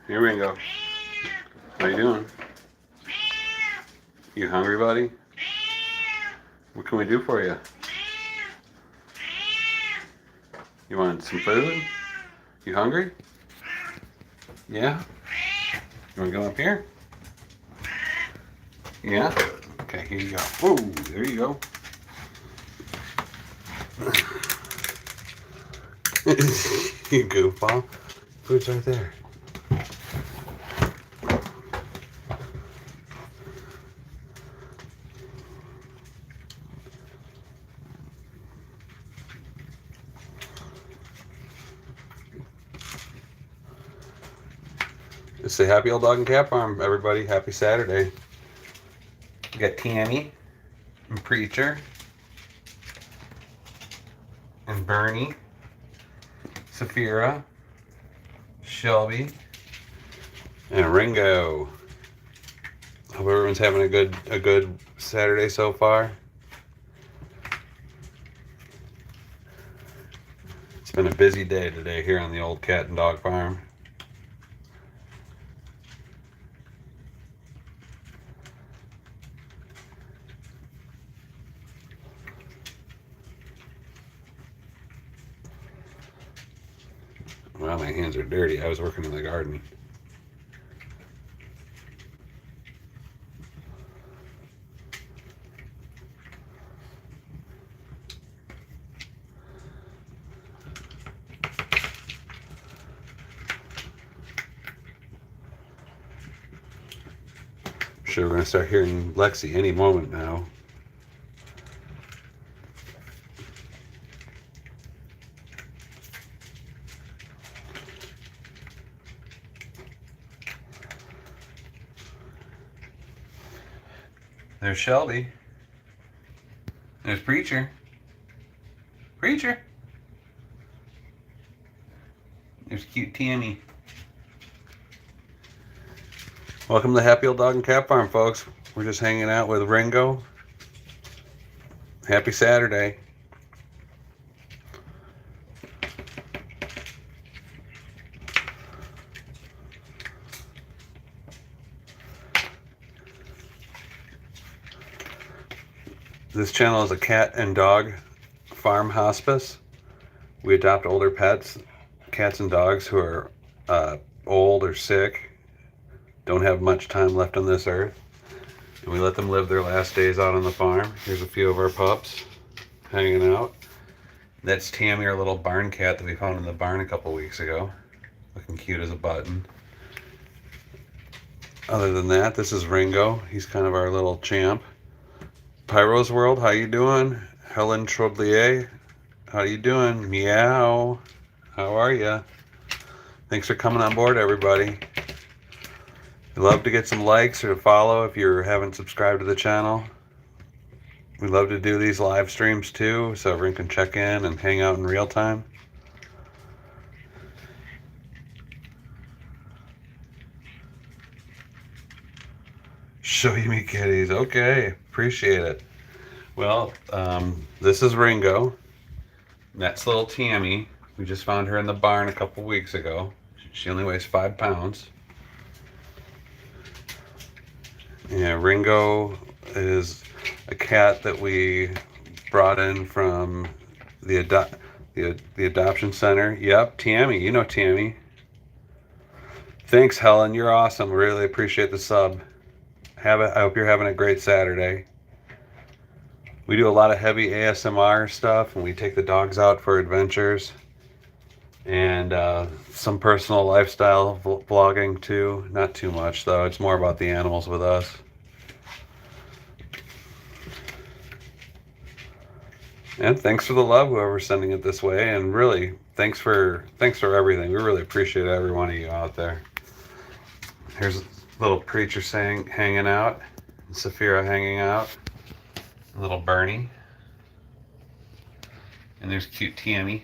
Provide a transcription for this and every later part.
Here we go. How you doing? You hungry, buddy? What can we do for you? You want some food? You hungry? Yeah? You want to come up here? Yeah? Okay, here you go. Whoa, there you go. You goofball. Food's right there. Just say happy old dog and cat farm, everybody. Happy Saturday. We got Tammy and Preacher and Bernie, Saphira, Shelby, and Ringo. Hope everyone's having a good Saturday so far. It's been a busy day today here on the old cat and dog farm. Well, my hands are dirty. I was working in the garden. Sure, we're going to start hearing Lexi any moment now. There's Shelby. There's Preacher. Preacher. There's cute Tammy. Welcome to the Happy Old Dog and Cat Farm, folks. We're just hanging out with Ringo. Happy Saturday. This channel is a cat and dog farm hospice. We adopt older pets, cats and dogs who are old or sick, don't have much time left on this earth, and we let them live their last days out on the farm. Here's a few of our pups hanging out. That's Tammy, our little barn cat that we found in the barn a couple weeks ago, looking cute as a button. Other than that, this is Ringo. He's kind of our little champ. Pyro's World, how you doing? Helen Trodlier, how you doing? Meow, how are ya? Thanks for coming on board, everybody. We'd love to get some likes or to follow if you haven't subscribed to the channel. We love to do these live streams too, so everyone can check in and hang out in real time. Show you me kitties. Okay, appreciate it. Well, this is Ringo. That's little Tammy. We just found her in the barn a couple weeks ago. She only weighs 5 pounds. Yeah, Ringo is a cat that we brought in from the adoption center. Yep, Tammy. You know Tammy. Thanks, Helen. You're awesome. Really appreciate the sub. I hope you're having a great Saturday. We do a lot of heavy ASMR stuff, and we take the dogs out for adventures, and some personal lifestyle vlogging too. Not too much though. It's more about the animals with us. And thanks for the love, whoever's sending it this way, and really thanks for everything. We really appreciate every one of you out there. Here's little Preacher hanging out, and Saphira hanging out, little Bernie, and there's cute Tammy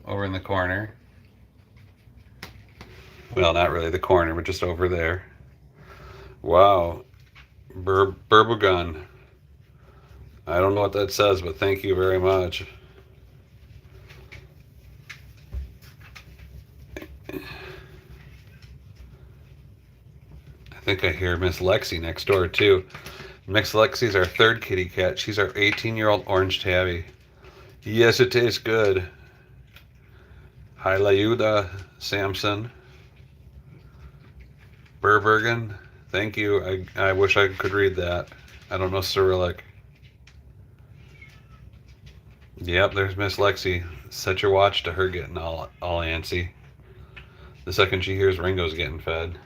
over in the corner. Well, not really the corner, but just over there. Wow, Burbugun. I don't know what that says, but thank you very much. think I hear Miss Lexi next door too. Miss Lexi's our third kitty cat. She's our 18-year-old orange tabby. Yes, it tastes good. Hi, Layuda Samson. Burbergen. Thank you. I wish I could read that. I don't know Cyrillic. Yep, there's Miss Lexi. Set your watch to her getting all antsy. The second she hears Ringo's getting fed.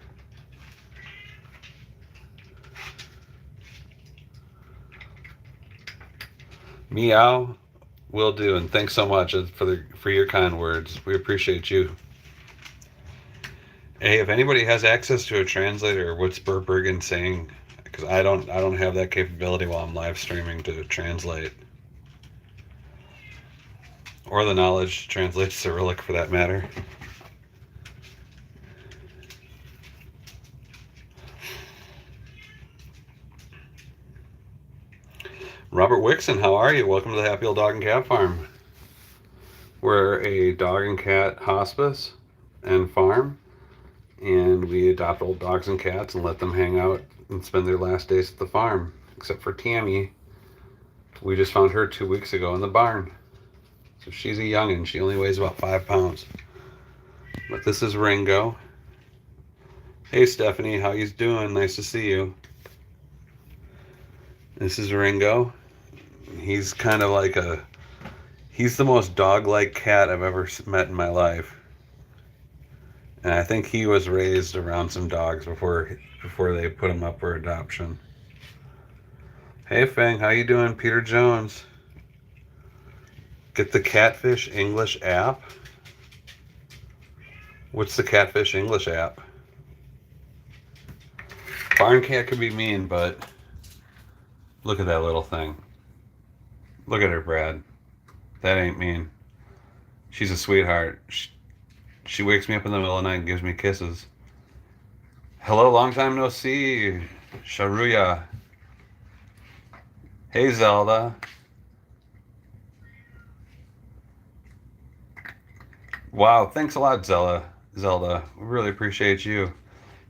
Meow. Will do, and thanks so much for your kind words. We appreciate you. Hey, if anybody has access to a translator, what's Burbergen saying? Because I don't have that capability while I'm live streaming to translate, or the knowledge to translate Cyrillic for that matter. Robert Wixon, how are you? Welcome to the Happy Old Dog and Cat Farm. We're a dog and cat hospice and farm, and we adopt old dogs and cats and let them hang out and spend their last days at the farm. Except for Tammy, we just found her 2 weeks ago in the barn. So she's a youngin'. She only weighs about 5 pounds. But this is Ringo. Hey Stephanie, how you doing? Nice to see you. This is Ringo. He's kind of like he's the most dog-like cat I've ever met in my life. And I think he was raised around some dogs before they put him up for adoption. Hey Fang, how you doing? Peter Jones. Get the Catfish English app. What's the Catfish English app? Barn cat can be mean, but look at that little thing. Look at her, Brad. That ain't mean. She's a sweetheart. She wakes me up in the middle of the night and gives me kisses. Hello, long time no see. Sharuya. Hey, Zelda. Wow, thanks a lot, Zelda. We really appreciate you.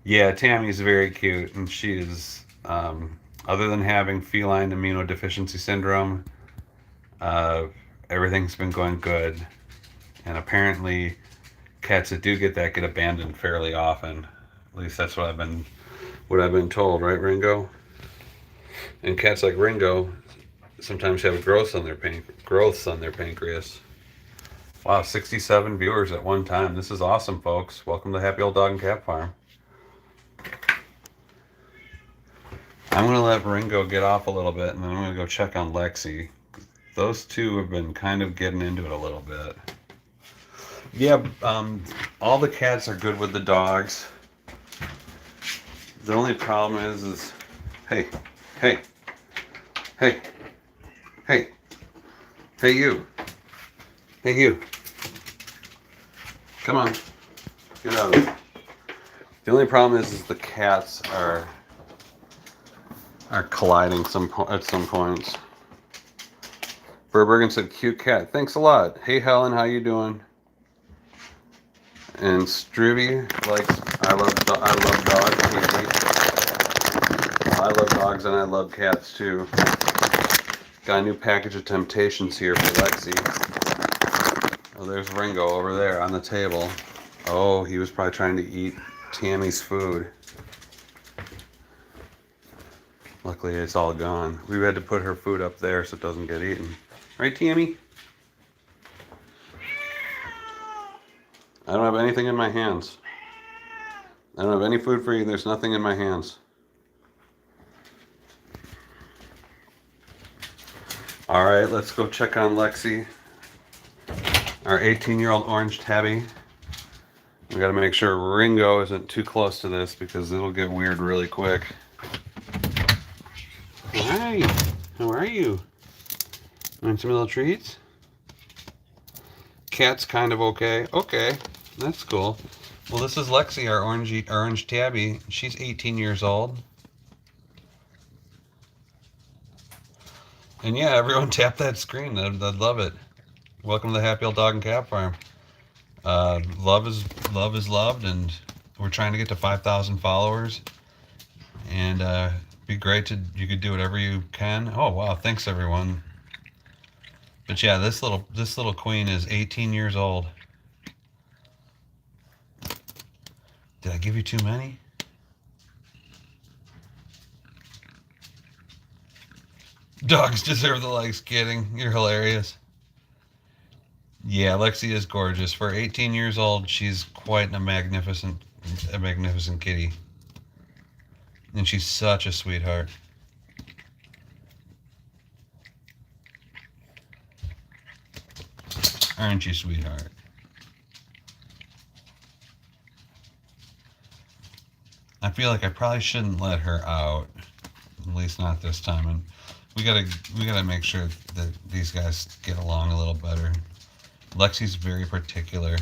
Yeah, Tammy's very cute, and she's, other than having feline immunodeficiency syndrome, everything's been going good. And apparently, cats that do get that get abandoned fairly often. At least that's what I've been told, right, Ringo? And cats like Ringo sometimes have growths on their pancreas. Wow, 67 viewers at one time. This is awesome, folks. Welcome to Happy Old Dog and Cat Farm. I'm going to let Ringo get off a little bit, and then I'm going to go check on Lexi. Those two have been kind of getting into it a little bit. Yeah, all the cats are good with the dogs. The only problem is hey you. Come on, get out of it. The only problem is the cats are colliding at some points. Burbergen said, cute cat. Thanks a lot. Hey Helen, how you doing? And Struby likes, I love dogs. I love dogs and I love cats too. Got a new package of Temptations here for Lexi. Oh, there's Ringo over there on the table. Oh, he was probably trying to eat Tammy's food. Luckily, it's all gone. We had to put her food up there so it doesn't get eaten. Right, Tammy? I don't have anything in my hands. I don't have any food for you. There's nothing in my hands. All right, let's go check on Lexi, our 18-year-old orange tabby. We got to make sure Ringo isn't too close to this because it'll get weird really quick. Hi, how are you? Want some little treats? Cat's kind of okay. Okay, that's cool. Well, this is Lexi, our orange tabby. She's 18 years old. And yeah, everyone tap that screen. I'd love it. Welcome to the Happy Old Dog and Cat Farm. Love is loved, and we're trying to get to 5,000 followers. And be great to, you could do whatever you can. Oh wow, thanks everyone. But yeah, this little queen is 18 years old. Did I give you too many? Dogs deserve the likes, kidding. You're hilarious. Yeah, Lexi is gorgeous. For 18 years old, she's quite a magnificent kitty. And she's such a sweetheart. Aren't you, sweetheart? I feel like I probably shouldn't let her out. At least not this time. And we gotta make sure that these guys get along a little better. Lexi's very particular.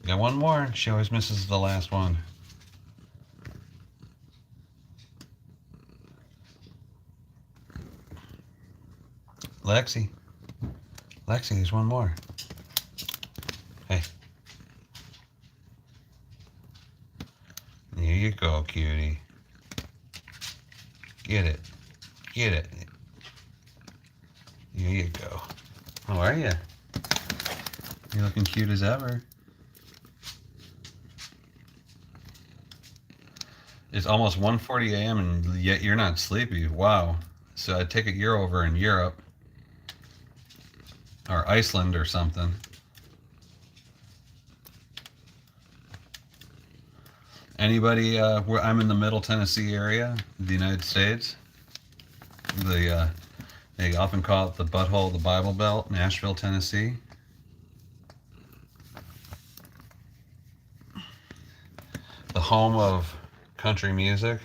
Got one more. She always misses the last one. Lexi, there's one more. Hey. Here you go, cutie. Get it. Get it. Here you go. How are you? You're looking cute as ever. It's almost 1:40 a.m. and yet you're not sleepy. Wow. So I take it you're over in Europe. Or Iceland or something. Anybody, where I'm in the Middle Tennessee area, the United States. They often call it the butthole of the Bible Belt, Nashville, Tennessee. The home of country music.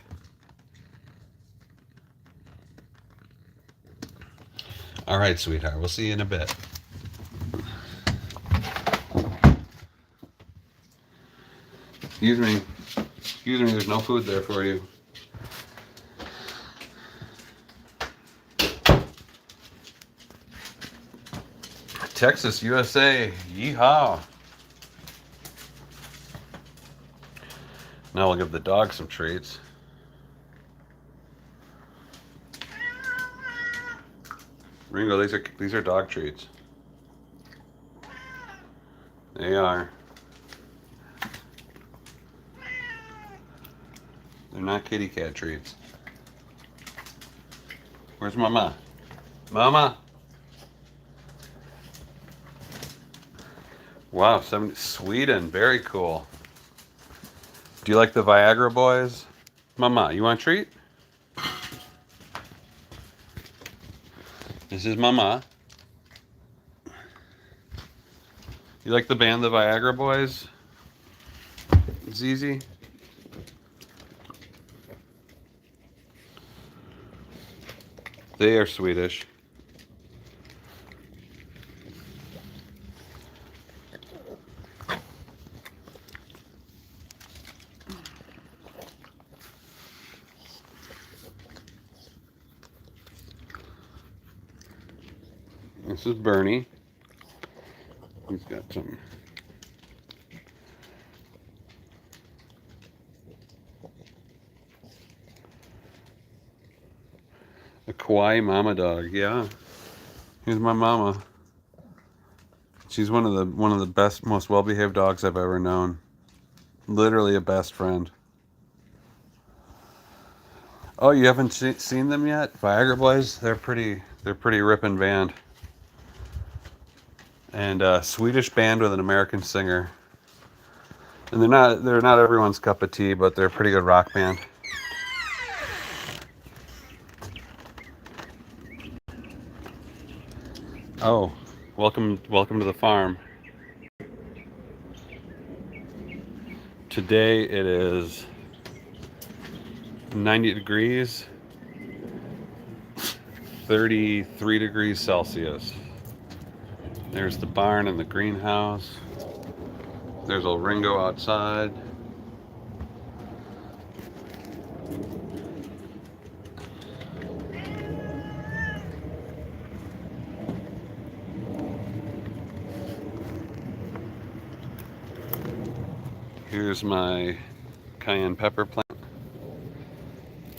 All right, sweetheart, we'll see you in a bit. Excuse me, there's no food there for you. Texas, USA, yeehaw. Now we'll give the dog some treats. Ringo, these are dog treats. They are. They're not kitty cat treats. Where's Mama? Mama? Wow, Sweden, very cool. Do you like the Viagra boys? Mama, you want a treat? This is Mama. You like the band, the Viagra boys? Zizi? They are Swedish. This is Bernie. He's got some. A Kauai mama dog, yeah. Here's my mama. She's one of the best, most well-behaved dogs I've ever known. Literally a best friend. Oh, you haven't seen them yet? Viagra Boys? They're pretty ripping band. And a Swedish band with an American singer. And they're not everyone's cup of tea, but they're a pretty good rock band. Oh, welcome to the farm. Today it is 90 degrees, 33 degrees Celsius. There's the barn and the greenhouse. There's old Ringo outside. Here's my cayenne pepper plant.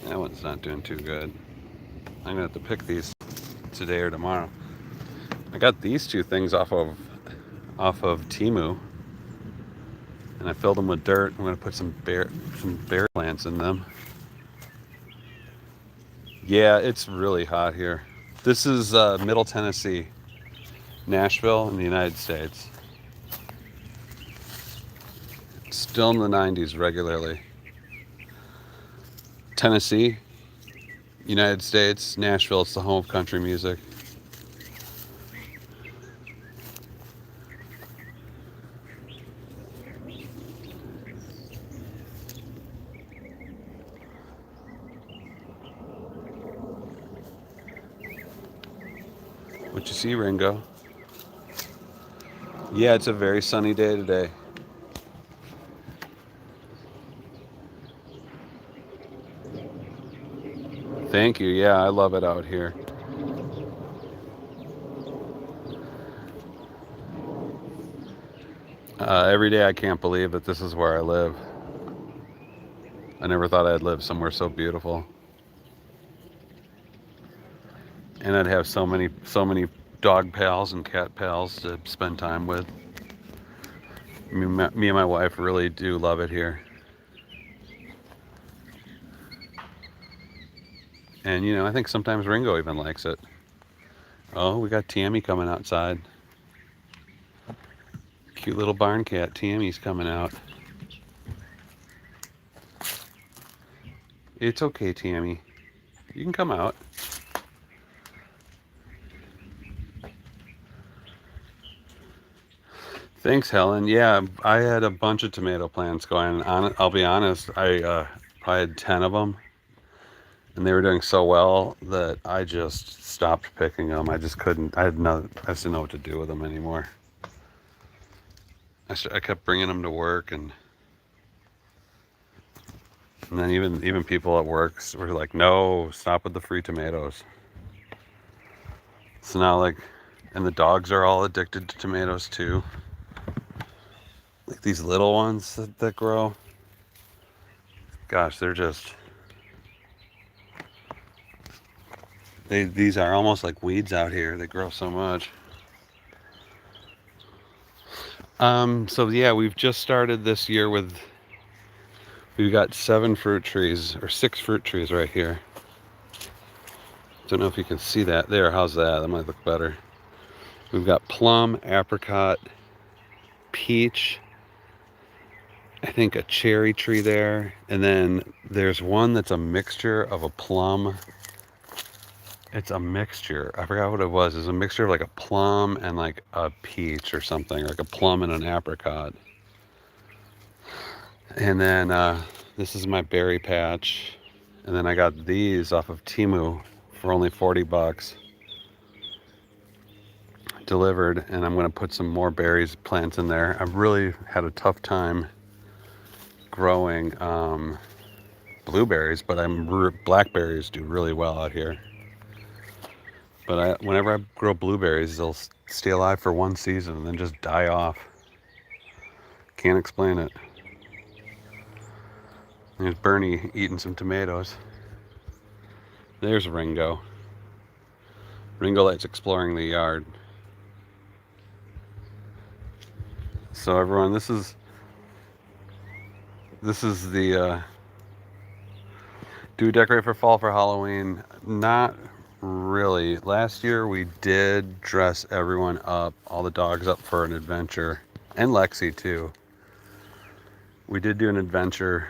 That one's not doing too good. I'm gonna have to pick these today or tomorrow. I got these two things off of Temu, and I filled them with dirt. I'm gonna put some berry plants in them. Yeah, it's really hot here. This is Middle Tennessee, Nashville in the United States. Still in the 90s regularly. Tennessee, United States, Nashville, it's the home of country music. What you see, Ringo? Yeah, it's a very sunny day today. Thank you. Yeah, I love it out here. Every day I can't believe that this is where I live. I never thought I'd live somewhere so beautiful. And I'd have so many dog pals and cat pals to spend time with. Me and my wife really do love it here. And you know, I think sometimes Ringo even likes it. Oh, we got Tammy coming outside. Cute little barn cat, Tammy's coming out. It's okay, Tammy. You can come out. Thanks, Helen. Yeah, I had a bunch of tomato plants going on. I'll be honest, I probably had 10 of them. And they were doing so well that I just stopped picking them. I just couldn't, I just didn't know what to do with them anymore. I kept bringing them to work, and then even people at work were like, no, stop with the free tomatoes. So now, like, and the dogs are all addicted to tomatoes too. Like these little ones that grow. Gosh, they're just, these are almost like weeds out here. They grow so much. So yeah, we've just started this year with, we've got 7 fruit trees, or 6 fruit trees right here. Don't know if you can see that there. How's that? That might look better. We've got plum, apricot, peach, I think a cherry tree there, and then there's one that's a mixture of a plum. It's a mixture. I forgot what it was. It's a mixture of like a plum and like a peach or something, like a plum and an apricot. And then this is my berry patch. And then I got these off of Temu for only 40 bucks. Delivered, and I'm going to put some more berries plants in there. I've really had a tough time growing blueberries, but blackberries do really well out here. But whenever I grow blueberries, they'll stay alive for 1 season and then just die off. Can't explain it. There's Bernie eating some tomatoes. There's Ringo. Ringo likes exploring the yard. So everyone, this is the do we decorate for fall for Halloween? Not really. Last year we did dress everyone up, all the dogs up for an adventure, and Lexi too. We did do an adventure,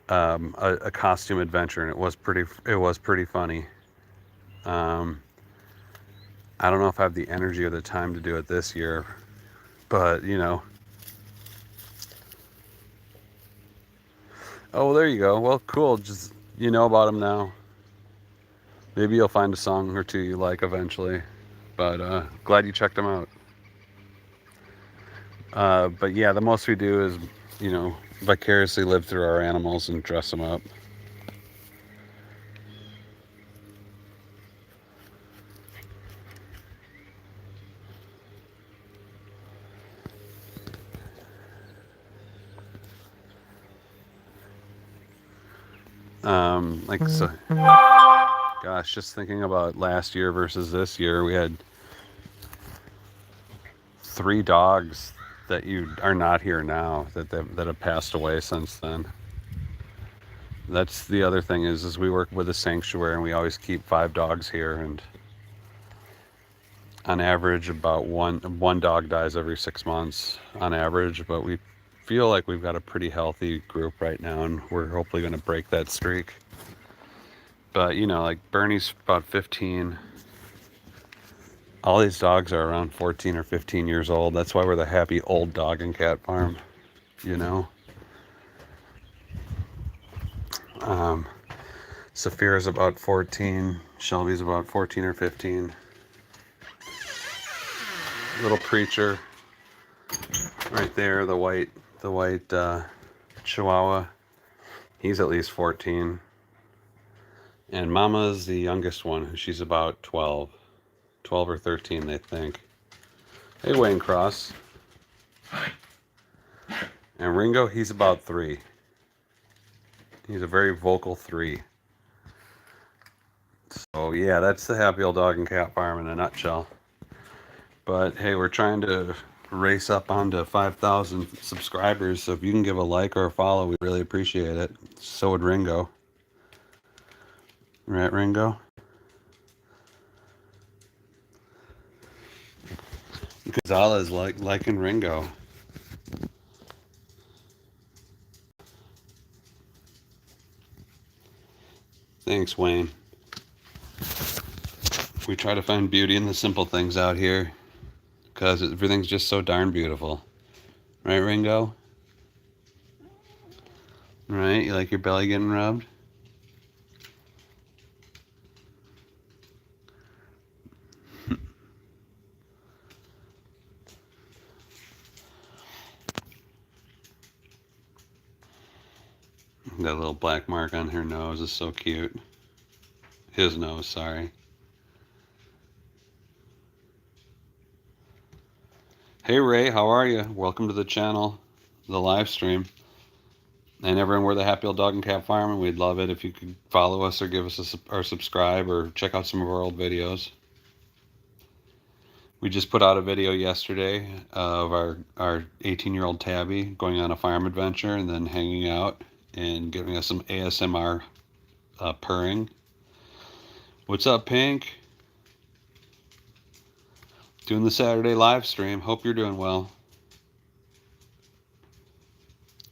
a costume adventure, and it was pretty funny. I don't know if I have the energy or the time to do it this year, but you know. Oh, there you go. Well, cool. Just, you know about them now. Maybe you'll find a song or two you like eventually. But glad you checked them out. But yeah, the most we do is, you know, vicariously live through our animals and dress them up. Like, so, gosh, just thinking about last year versus this year, we had 3 dogs that you are not here now that have passed away since then. That's the other thing is we work with a sanctuary and we always keep 5 dogs here, and on average about one dog dies every 6 months on average, but we feel like we've got a pretty healthy group right now, and we're hopefully going to break that streak. But you know, like Bernie's about 15. All these dogs are around 14 or 15 years old. That's why we're the happy old dog and cat farm, you know. Saphira's about 14. Shelby's about 14 or 15. Little Preacher right there, the white Chihuahua. He's at least 14. And Mama's the youngest one. She's about 12 or 13, they think. Hey, Wayne Cross. And Ringo, he's about 3. He's a very vocal 3. So yeah, that's the happy old dog and cat farm in a nutshell. But hey, we're trying to race up onto 5,000 subscribers, so if you can give a like or a follow, we really appreciate it. So would Ringo. Right, Ringo? Gonzalez liking Ringo. Thanks, Wayne. We try to find beauty in the simple things out here, because everything's just so darn beautiful. Right, Ringo? Right? You like your belly getting rubbed? That little black mark on her nose is so cute. His nose, sorry. Hey Ray, how are you? Welcome to the channel, the live stream. And everyone, we're the Happy Old Dog and Cat Farm, and we'd love it if you could follow us or give us or subscribe or check out some of our old videos. We just put out a video yesterday of our 18-year-old Tabby going on a farm adventure and then hanging out and giving us some ASMR purring. What's up, Pink? Doing the Saturday live stream. Hope you're doing well.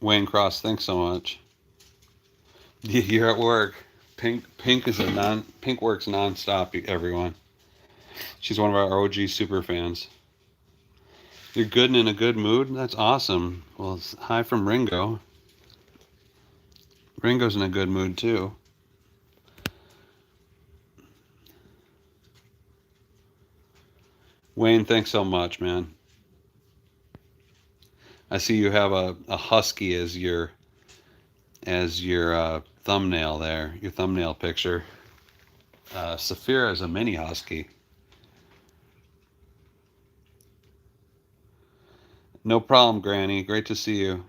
Wayne Cross, thanks so much. You're at work. Pink works non-stop, everyone. She's one of our OG super fans. You're good and in a good mood? That's awesome. Well, it's hi from Ringo. Ringo's in a good mood too. Wayne, thanks so much, man. I see you have a husky as your thumbnail there, your thumbnail picture. Saphira is a mini husky. No problem, Granny. Great to see you.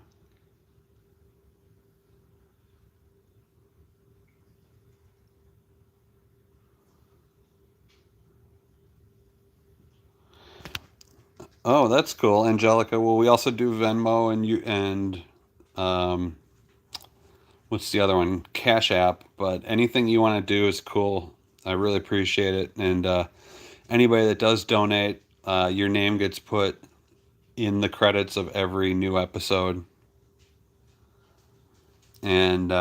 Oh, that's cool, Angelica. Well, we also do Venmo and what's the other one? Cash App. But anything you want to do is cool. I really appreciate it. And anybody that does donate, your name gets put in the credits of every new episode. And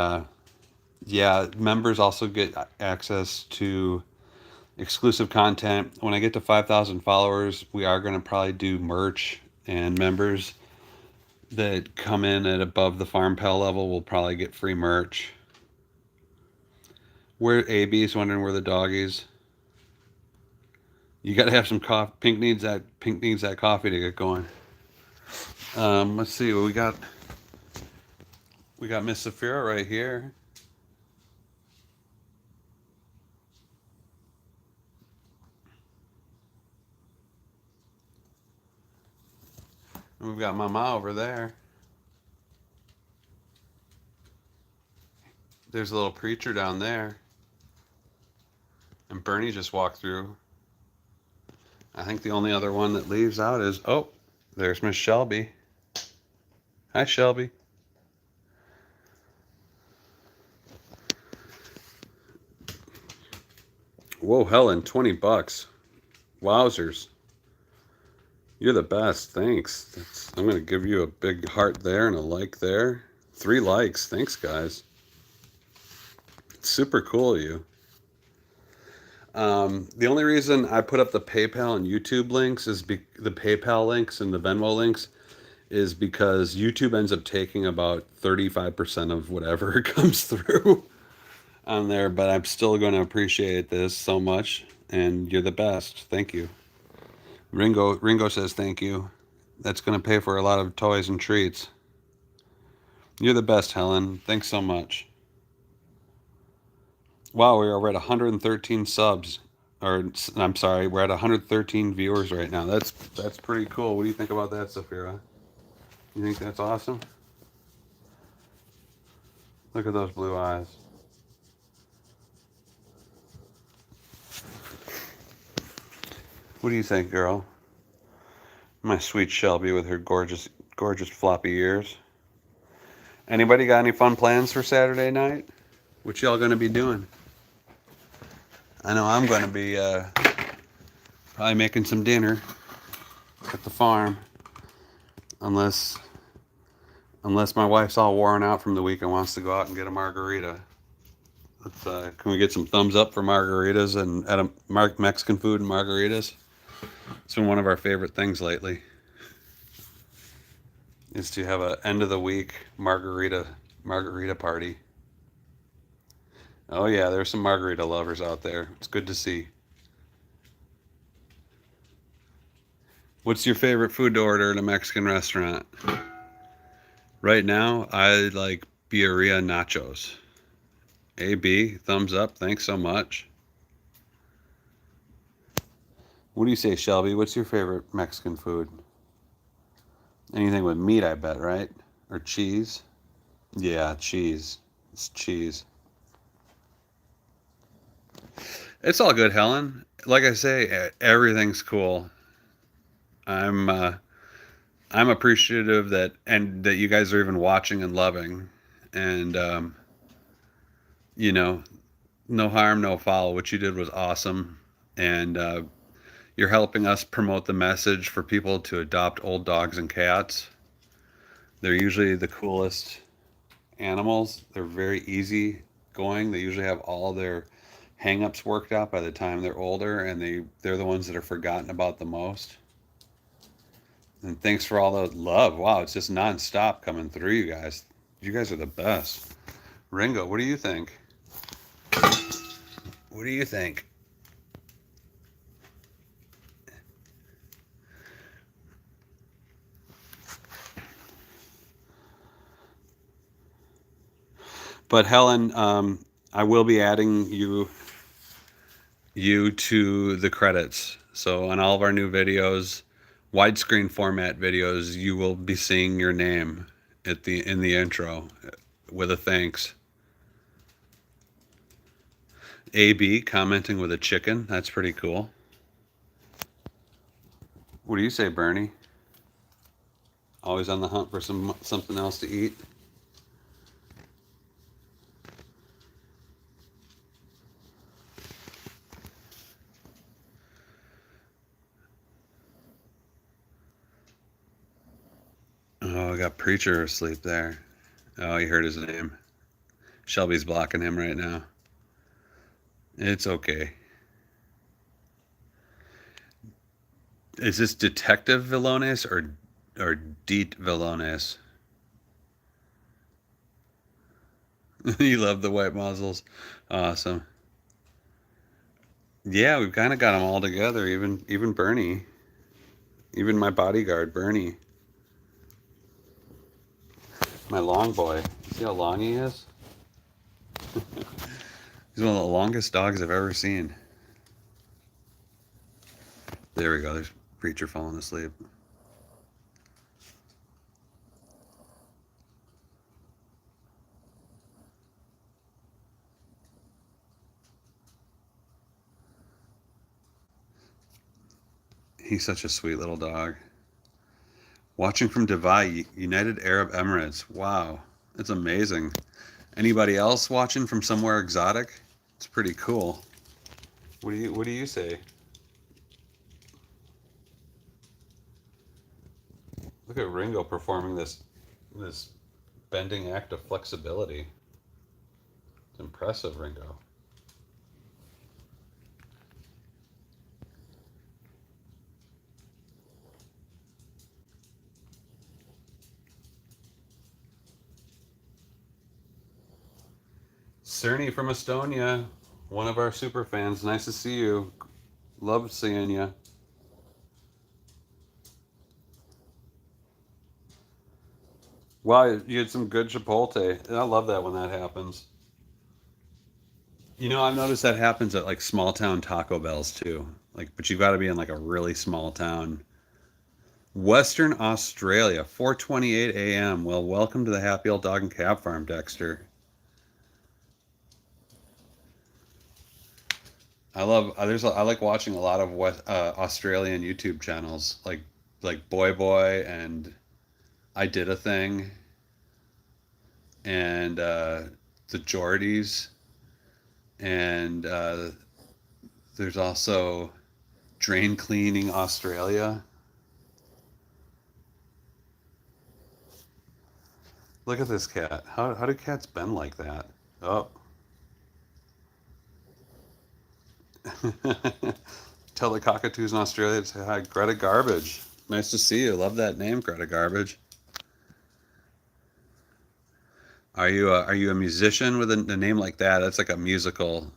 yeah, members also get access to exclusive content. When I get to 5,000 followers, we are going to probably do merch, and members that come in at above the farm pal level will probably get free merch. Where AB's wondering where the doggies. You got to have some coffee. Pink needs that coffee to get going. Let's see what we got. We got Miss Saphira right here. We've got Mama over there. There's a little preacher down there. And Bernie just walked through. I think the only other one that leaves out is, oh, there's Miss Shelby. Hi, Shelby. Whoa, Helen, 20 bucks. Wowzers. You're the best. Thanks. I'm going to give you a big heart there and a like there. 3 likes. Thanks, guys. It's super cool of you. The only reason I put up the PayPal and YouTube links is the PayPal links and the Venmo links is because YouTube ends up taking about 35% of whatever comes through on there, but I'm still going to appreciate this so much, and you're the best. Thank you. Ringo says thank you. That's going to pay for a lot of toys and treats. You're the best, Helen. Thanks so much. Wow, we're over at 113 subs. Or, I'm sorry, we're at 113 viewers right now. That's pretty cool. What do you think about that, Safira? You think that's awesome? Look at those blue eyes. What do you think, girl? My sweet Shelby with her gorgeous floppy ears. Anybody got any fun plans for Saturday night? What y'all gonna be doing? I know I'm gonna be probably making some dinner at the farm, unless my wife's all worn out from the week and wants to go out and get a margarita. Can we get some thumbs up for margaritas and at a Mexican food and margaritas? It's been one of our favorite things lately, is to have a end of the week margarita party. Oh yeah, there's some margarita lovers out there. It's good to see. What's your favorite food to order at a Mexican restaurant? Right now, I like birria nachos. AB, thumbs up. Thanks so much. What do you say, Shelby? What's your favorite Mexican food? Anything with meat, I bet, right? Or cheese? Yeah, cheese. It's cheese. It's all good, Helen. Like I say, everything's cool. I'm appreciative that you guys are even watching and loving, and you know, no harm, no foul. What you did was awesome, and you're helping us promote the message for people to adopt old dogs and cats. They're usually the coolest animals. They're very easy going. They usually have all their hang-ups worked out by the time they're older, and they're the ones that are forgotten about the most. And thanks for all the love. Wow, it's just non-stop coming through, you guys. You guys are the best. Ringo, what do you think? What do you think? But Helen, I will be adding you to the credits. So on all of our new videos, widescreen format videos, you will be seeing your name in the intro with a thanks. AB commenting with a chicken. That's pretty cool. What do you say, Bernie? Always on the hunt for something else to eat? Oh, I got Preacher asleep there. Oh, you heard his name. Shelby's blocking him right now. It's okay. Is this Detective Villones or Deet Villones? You love the white muzzles. Awesome. Yeah, we've kind of got them all together. Even Bernie. Even my bodyguard, Bernie. My long boy. See how long he is? He's one of the longest dogs I've ever seen. There we go. There's Preacher falling asleep. He's such a sweet little dog. Watching from Dubai, United Arab Emirates. Wow, it's amazing. Anybody else watching from somewhere exotic? It's pretty cool. What do you say? Look at Ringo performing this bending act of flexibility. It's impressive, Ringo. Cerny from Estonia, one of our super fans. Nice to see you. Love seeing you. Wow, you had some good Chipotle. And I love that when that happens. I've noticed that happens at like small town Taco Bells too. Like, but you've got to be in like a really small town. Western Australia, 4:28 a.m. Well, welcome to the Happy Old Dog and Cat Farm, Dexter. I like watching a lot of Australian YouTube channels like Boy Boy and I Did a Thing and the Geordies and there's also Drain Cleaning Australia. Look at this cat. How do cats bend like that? Oh. Tell the cockatoos in Australia to say hi. Greta Garbage. Nice to see you. Love that name, Greta Garbage. Are you a musician with a name like that? That's like a musical.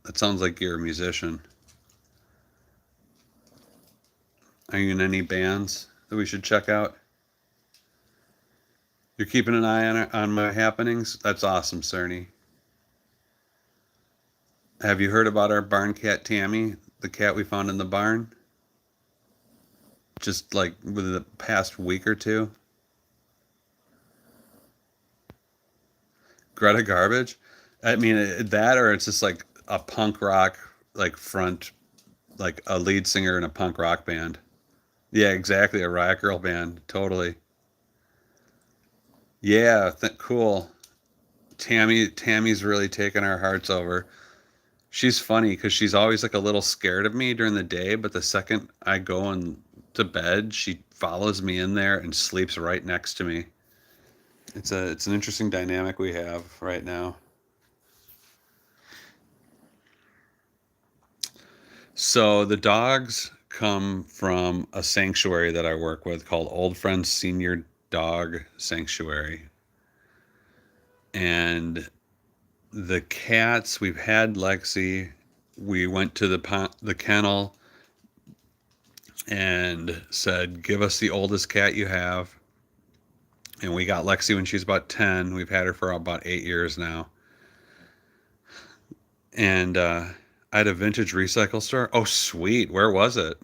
That sounds like you're a musician. Are you in any bands that we should check out? You're keeping an eye on my happenings? That's awesome, Cerny. Have you heard about our barn cat Tammy, the cat we found in the barn? Just like within the past week or two? Greta Garbage? I mean, that or it's just like a punk rock, like front, like a lead singer in a punk rock band. Yeah, exactly. A Riot Girl band. Totally. Yeah, cool. Tammy's really taken our hearts over. She's funny because she's always like a little scared of me during the day, but the second I go to bed, she follows me in there and sleeps right next to me. It's an interesting dynamic we have right now. So the dogs come from a sanctuary that I work with called Old Friends Senior Dog Sanctuary. And the cats, we've had Lexi. We went to the kennel and said, "Give us the oldest cat you have." And we got Lexi when she's about 10. We've had her for about 8 years now. And I had a vintage recycle store. Oh, sweet. Where was it?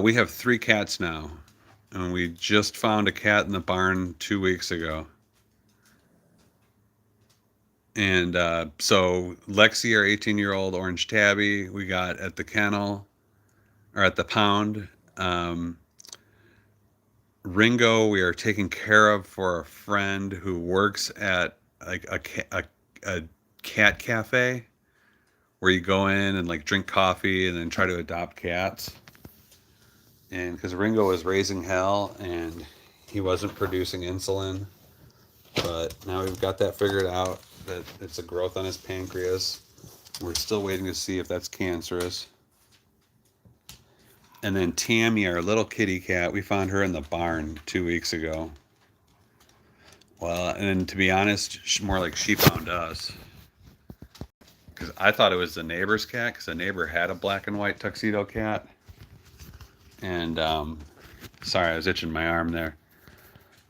We have 3 cats now. And we just found a cat in the barn 2 weeks ago. And so Lexi, our 18-year-old orange tabby, we got at the kennel or at the pound. Ringo, we are taking care of for a friend who works at like a cat cafe where you go in and like drink coffee and then try to adopt cats. And because Ringo was raising hell and he wasn't producing insulin, but now we've got that figured out that it's a growth on his pancreas. We're still waiting to see if that's cancerous. And then Tammy, our little kitty cat, we found her in the barn 2 weeks ago. Well, and to be honest, more like she found us. Because I thought it was the neighbor's cat, because the neighbor had a black and white tuxedo cat. And, sorry, I was itching my arm there.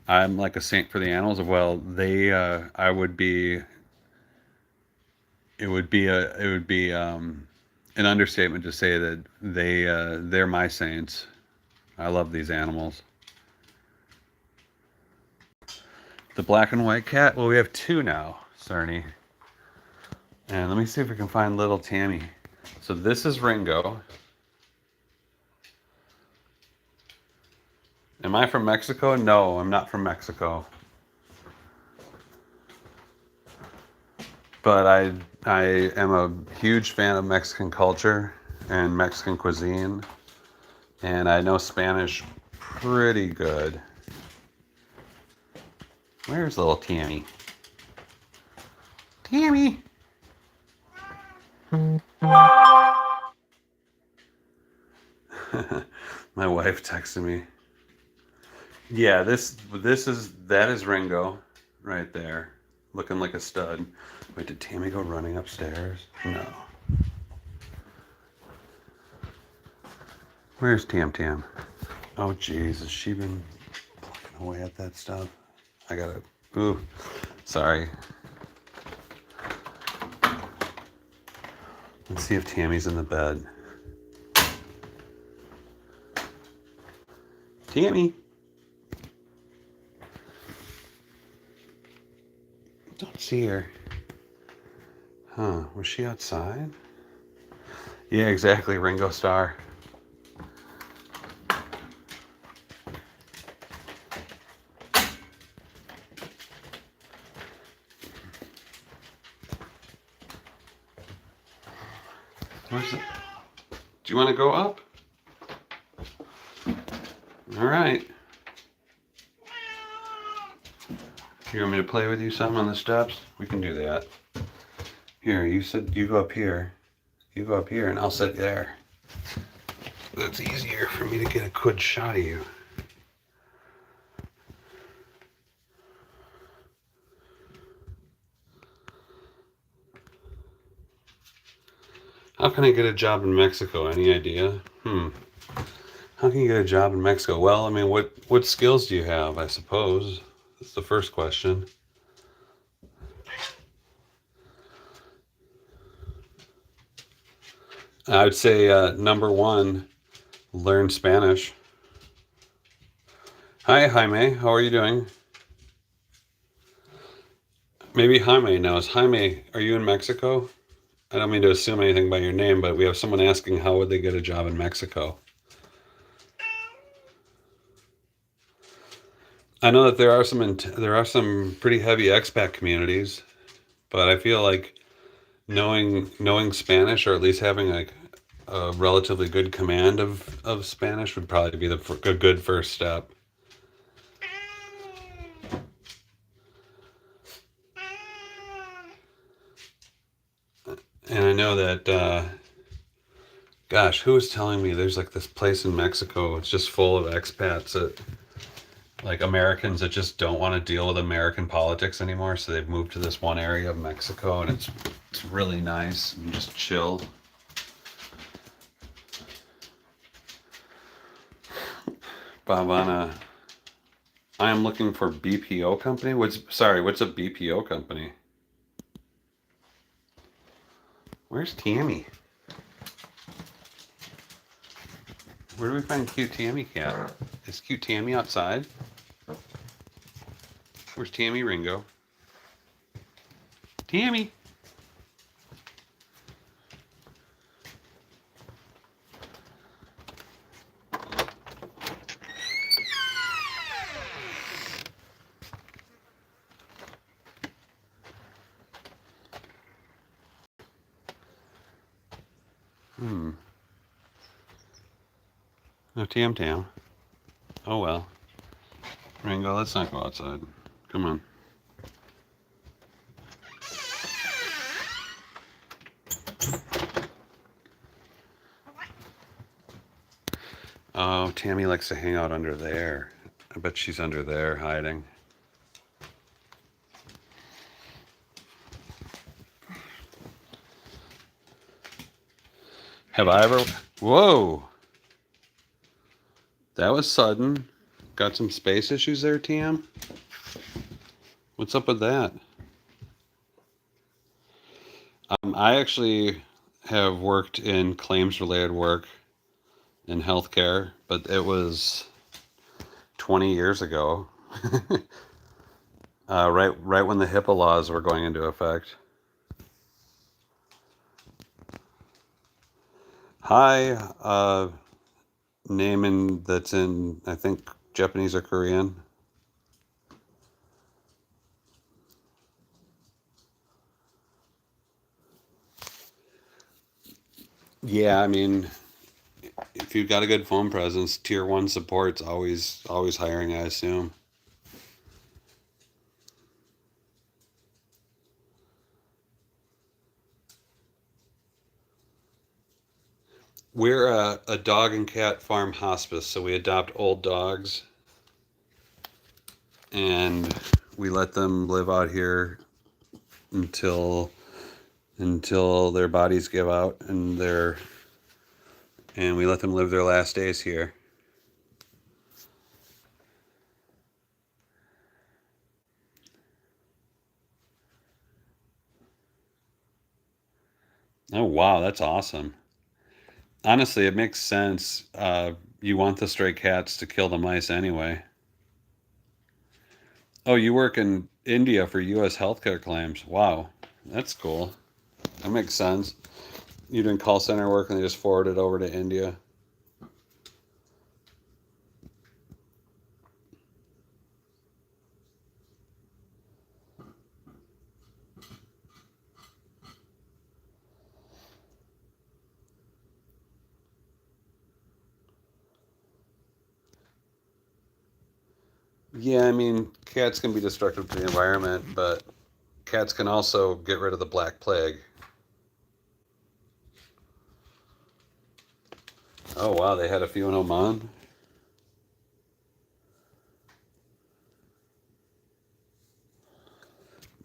I'm like a saint for the animals. Well, I would be, it would be an understatement to say that they're my saints. I love these animals. The black and white cat. Well, we have 2 now, Cerny. And let me see if we can find little Tammy. So this is Ringo. Am I from Mexico? No, I'm not from Mexico. But I am a huge fan of Mexican culture and Mexican cuisine. And I know Spanish pretty good. Where's little Tammy? Tammy! My wife texted me. Yeah, that is Ringo right there, looking like a stud. Wait, did Tammy go running upstairs? No. Where's Tam Tam? Oh, jeez, has she been plucking away at that stuff? I gotta. Ooh, sorry. Let's see if Tammy's in the bed. Tammy. Don't see her. Huh, was she outside? Yeah, exactly, Ringo Starr. Where's it? Do you want to go up? All right. You want me to play with you some on the steps? We can do that. Here, you sit. You go up here. You go up here, and I'll sit there. That's easier for me to get a good shot of you. How can I get a job in Mexico? Any idea? How can you get a job in Mexico? Well, I mean, what skills do you have, I suppose? That's the first question. I would say number one, learn Spanish. Hi, Jaime. How are you doing? Maybe Jaime knows. Jaime, are you in Mexico? I don't mean to assume anything by your name, but we have someone asking how would they get a job in Mexico. I know that there are some pretty heavy expat communities, but I feel like knowing Spanish, or at least having like a relatively good command of Spanish, would probably be a good first step. And I know that, gosh, who was telling me there's like this place in Mexico, it's just full of expats that, like Americans that just don't want to deal with American politics anymore, so they've moved to this one area of Mexico, and it's really nice and just chill. Bhavana, I am looking for BPO company. What's a BPO company? Where's Tammy? Where do we find cute Tammy cat? Is cute Tammy outside? Where's Tammy Ringo? Tammy! No Tam Tam. Oh well. Ringo, let's not go outside. Come on. Oh, Tammy likes to hang out under there. I bet she's under there hiding. Have I ever... Whoa! That was sudden. Got some space issues there, Tam? What's up with that? I actually have worked in claims-related work in healthcare, but it was 20 years ago. Right when the HIPAA laws were going into effect. Hi, name that's in, I think, Japanese or Korean. Yeah, I mean, if you've got a good phone presence, tier one support's always hiring, I assume. We're a dog and cat farm hospice, so we adopt old dogs and we let them live out here until their bodies give out and we let them live their last days here. Oh wow, that's awesome. Honestly, it makes sense. You want the stray cats to kill the mice anyway. Oh, you work in India for U.S. healthcare claims. Wow, that's cool. That makes sense. You doing call center work and they just forward it over to India. Yeah, I mean, cats can be destructive to the environment, but cats can also get rid of the Black Plague. Oh, wow, they had a few in Oman?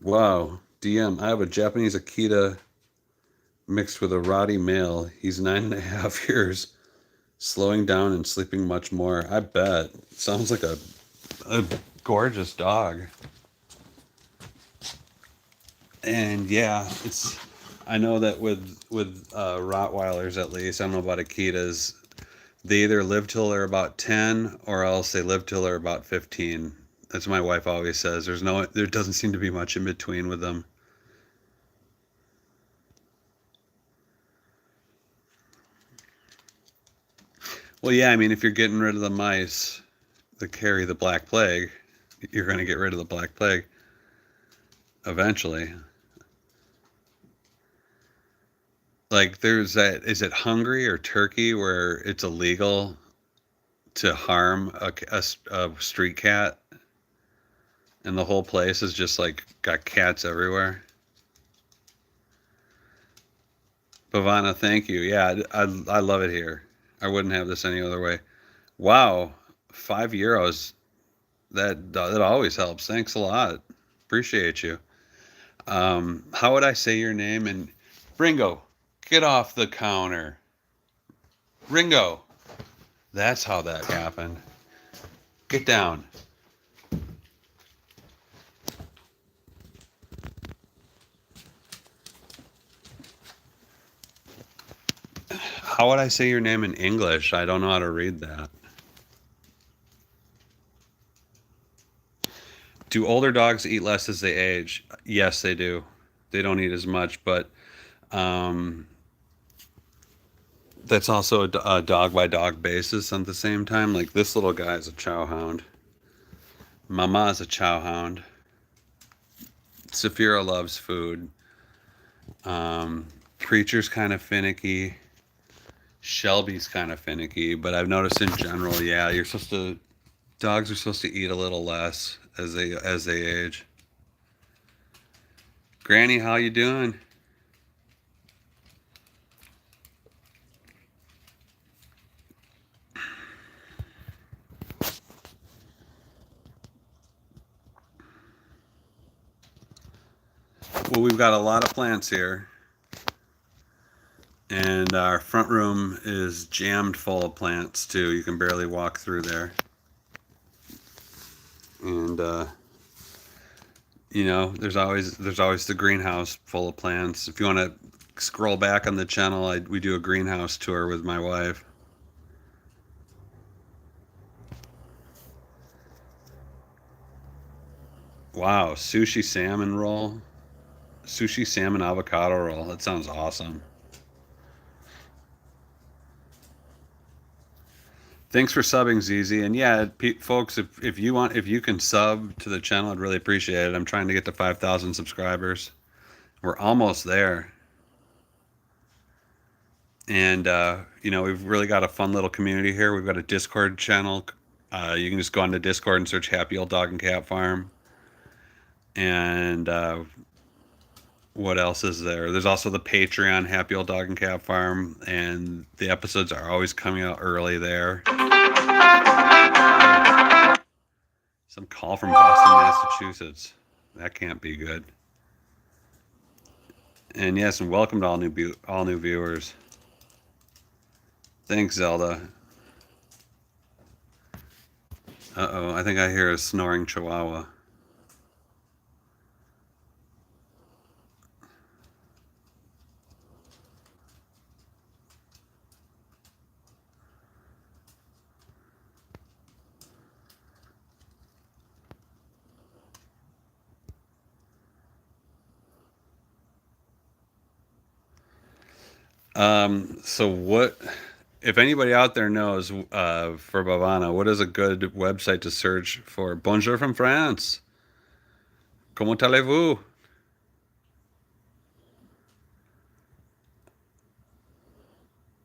Wow, DM, I have a Japanese Akita mixed with a Rottie male. He's 9.5 years, slowing down and sleeping much more. I bet. Sounds like a gorgeous dog. And yeah, it's. I know that with Rottweilers at least, I don't know about Akitas. They either live till they're about 10 or else they live till they're about 15. That's what my wife always says. There doesn't seem to be much in between with them. Well, yeah, I mean, if you're getting rid of the mice that carry the Black Plague, you're going to get rid of the Black Plague eventually. Like, there's that, is it Hungary or Turkey where it's illegal to harm a street cat? And the whole place is just like got cats everywhere. Bhavana, thank you. Yeah, I love it here. I wouldn't have this any other way. Wow, €5. That always helps. Thanks a lot. Appreciate you. How would I say your name? And Ringo, get off the counter. Ringo. That's how that happened. Get down. How would I say your name in English? I don't know how to read that. Do older dogs eat less as they age? Yes, they do. They don't eat as much, but um, that's also a dog by dog basis at the same time. Like this little guy is a chow hound. Mama is a chow hound. Saphira loves food. Um, Preacher's kind of finicky. Shelby's kind of finicky, but I've noticed in general, yeah, dogs are supposed to eat a little less as they age. Granny, how you doing? Well, we've got a lot of plants here, and our front room is jammed full of plants too. You can barely walk through there. And there's always the greenhouse full of plants. If you want to scroll back on the channel, we do a greenhouse tour with my wife. Wow, sushi salmon roll, sushi salmon avocado roll. That sounds awesome. Thanks for subbing, ZZ. And yeah, folks, if you can sub to the channel, I'd really appreciate it. I'm trying to get to 5,000 subscribers. We're almost there. And, we've really got a fun little community here. We've got a Discord channel. You can just go onto Discord and search Happy Old Dog and Cat Farm. And what else is there? There's also the Patreon, Happy Old Dog and Cat Farm. And the episodes are always coming out early there. Some call from Boston, Massachusetts. That can't be good. And yes, and welcome to all new viewers. Thanks, Zelda. Uh-oh, I think I hear a snoring chihuahua. So what, if anybody out there knows, for Bavana, what is a good website to search for? Bonjour from France. Comment allez-vous?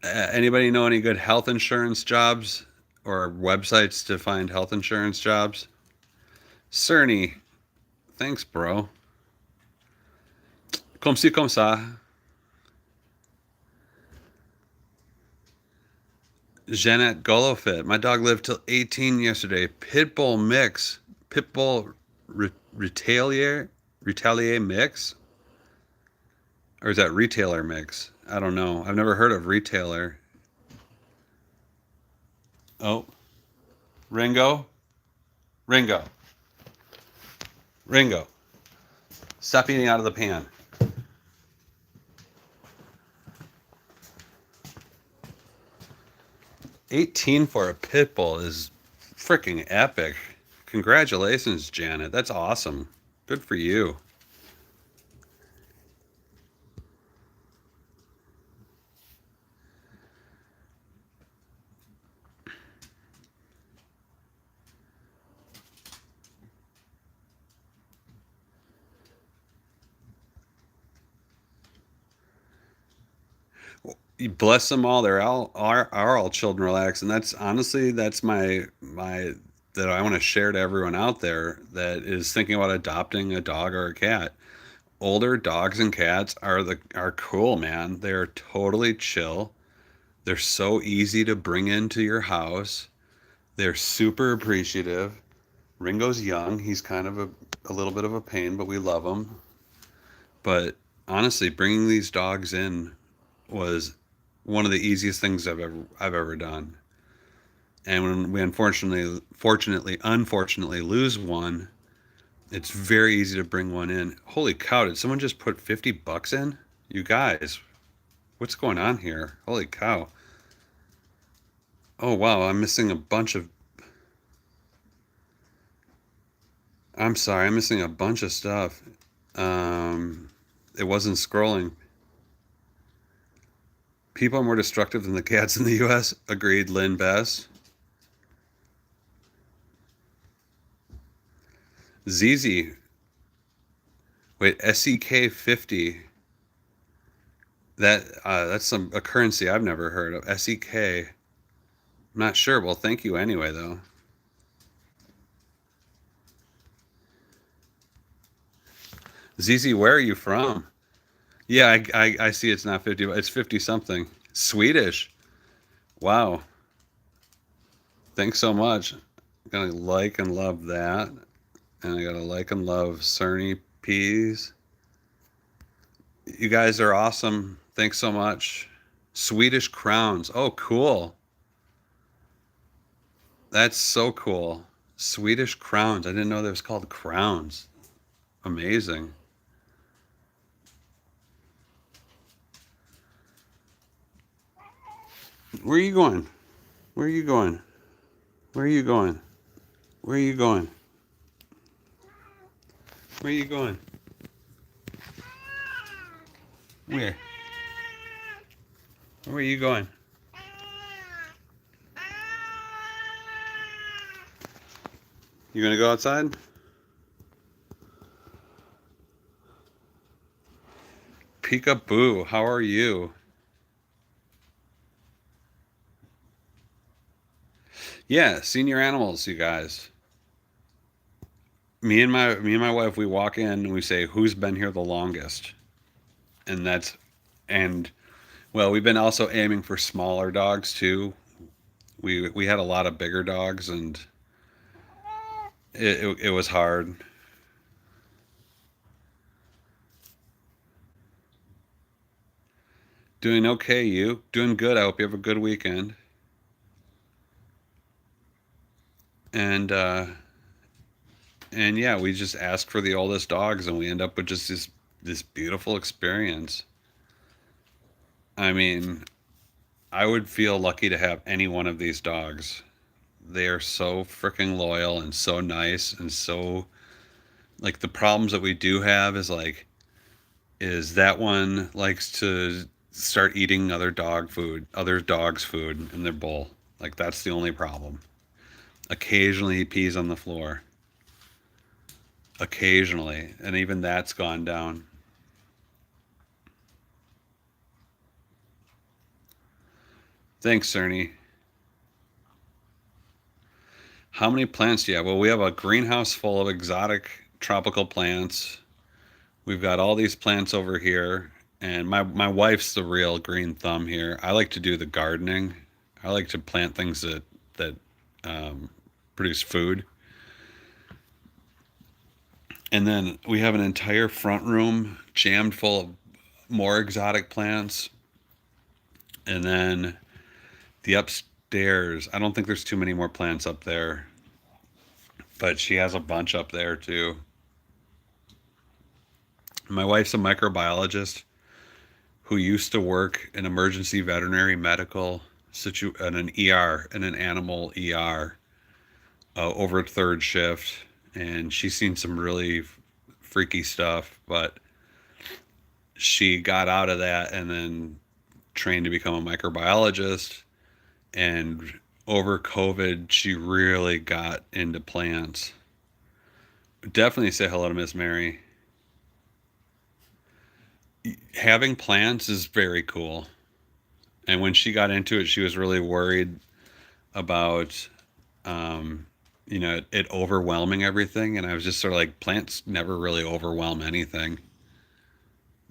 Anybody know any good health insurance jobs or websites to find health insurance jobs? Cerny. Thanks, bro. Comme ci, comme ça. Jeanette Golofit. My dog lived till 18 yesterday. Pitbull mix. Pitbull retalier mix? Or is that retailer mix? I don't know. I've never heard of retailer. Oh. Ringo. Stop eating out of the pan. $18 for a pit bull is freaking epic. Congratulations, Janet. That's awesome. Good for you. You bless them all. They're all are all children relax, and that's honestly my that I want to share to everyone out there that is thinking about adopting a dog or a cat. Older dogs and cats are cool, man. They're totally chill. They're so easy to bring into your house. They're super appreciative. Ringo's young. He's kind of a little bit of a pain, but we love him. But honestly, bringing these dogs in was one of the easiest things I've ever done. And when we unfortunately lose one, it's very easy to bring one in. Holy cow, did someone just put $50 in? You guys, what's going on here? Holy cow. Oh wow, I'm missing a bunch of stuff. It wasn't scrolling. People are more destructive than the cats in the U.S. Agreed, Lynn Best. ZZ. Wait, SEK 50. That's a currency I've never heard of. SEK. I'm not sure. Well, thank you anyway, though. ZZ, where are you from? Yeah, I see it's not 50, but it's 50 something. Swedish. Wow. Thanks so much. I'm gonna like and love that. And I gotta like and love Cerny Peas. You guys are awesome. Thanks so much. Swedish crowns. Oh, cool. That's so cool. Swedish crowns. I didn't know that was called crowns. Amazing. Where are you going? Where are you going? Where are you going? Where are you going? Where are you going? Where? Where are you going? You gonna go outside? Peekaboo, how are you? Yeah, senior animals, you guys. Me and my wife, we walk in and we say, "Who's been here the longest?" And that's and well, we've been also aiming for smaller dogs too. We had a lot of bigger dogs, and it was hard. Doing okay, you? Doing good. I hope you have a good weekend. And and yeah, we just ask for the oldest dogs, and we end up with just this beautiful experience. I mean, I would feel lucky to have any one of these dogs. They are so freaking loyal and so nice and so like the problems that we do have is that one likes to start eating other dogs' food in their bowl. Like that's the only problem. Occasionally he pees on the floor. Occasionally, and even that's gone down. Thanks, Cerny. How many plants do you have? Well, we have a greenhouse full of exotic tropical plants. We've got all these plants over here, and my wife's the real green thumb here. I like to do the gardening. I like to plant things that um, produce food. And then we have an entire front room jammed full of more exotic plants. And then the upstairs, I don't think there's too many more plants up there, but she has a bunch up there too. My wife's a microbiologist who used to work in emergency veterinary medical in an ER, in an animal ER, over third shift, and she's seen some really freaky stuff, but she got out of that and then trained to become a microbiologist. And over COVID, she really got into plants. Definitely say hello to Miss Mary. Having plants is very cool. And when she got into it, she was really worried about, um, it overwhelming everything. And I was just sort of like, plants never really overwhelm anything.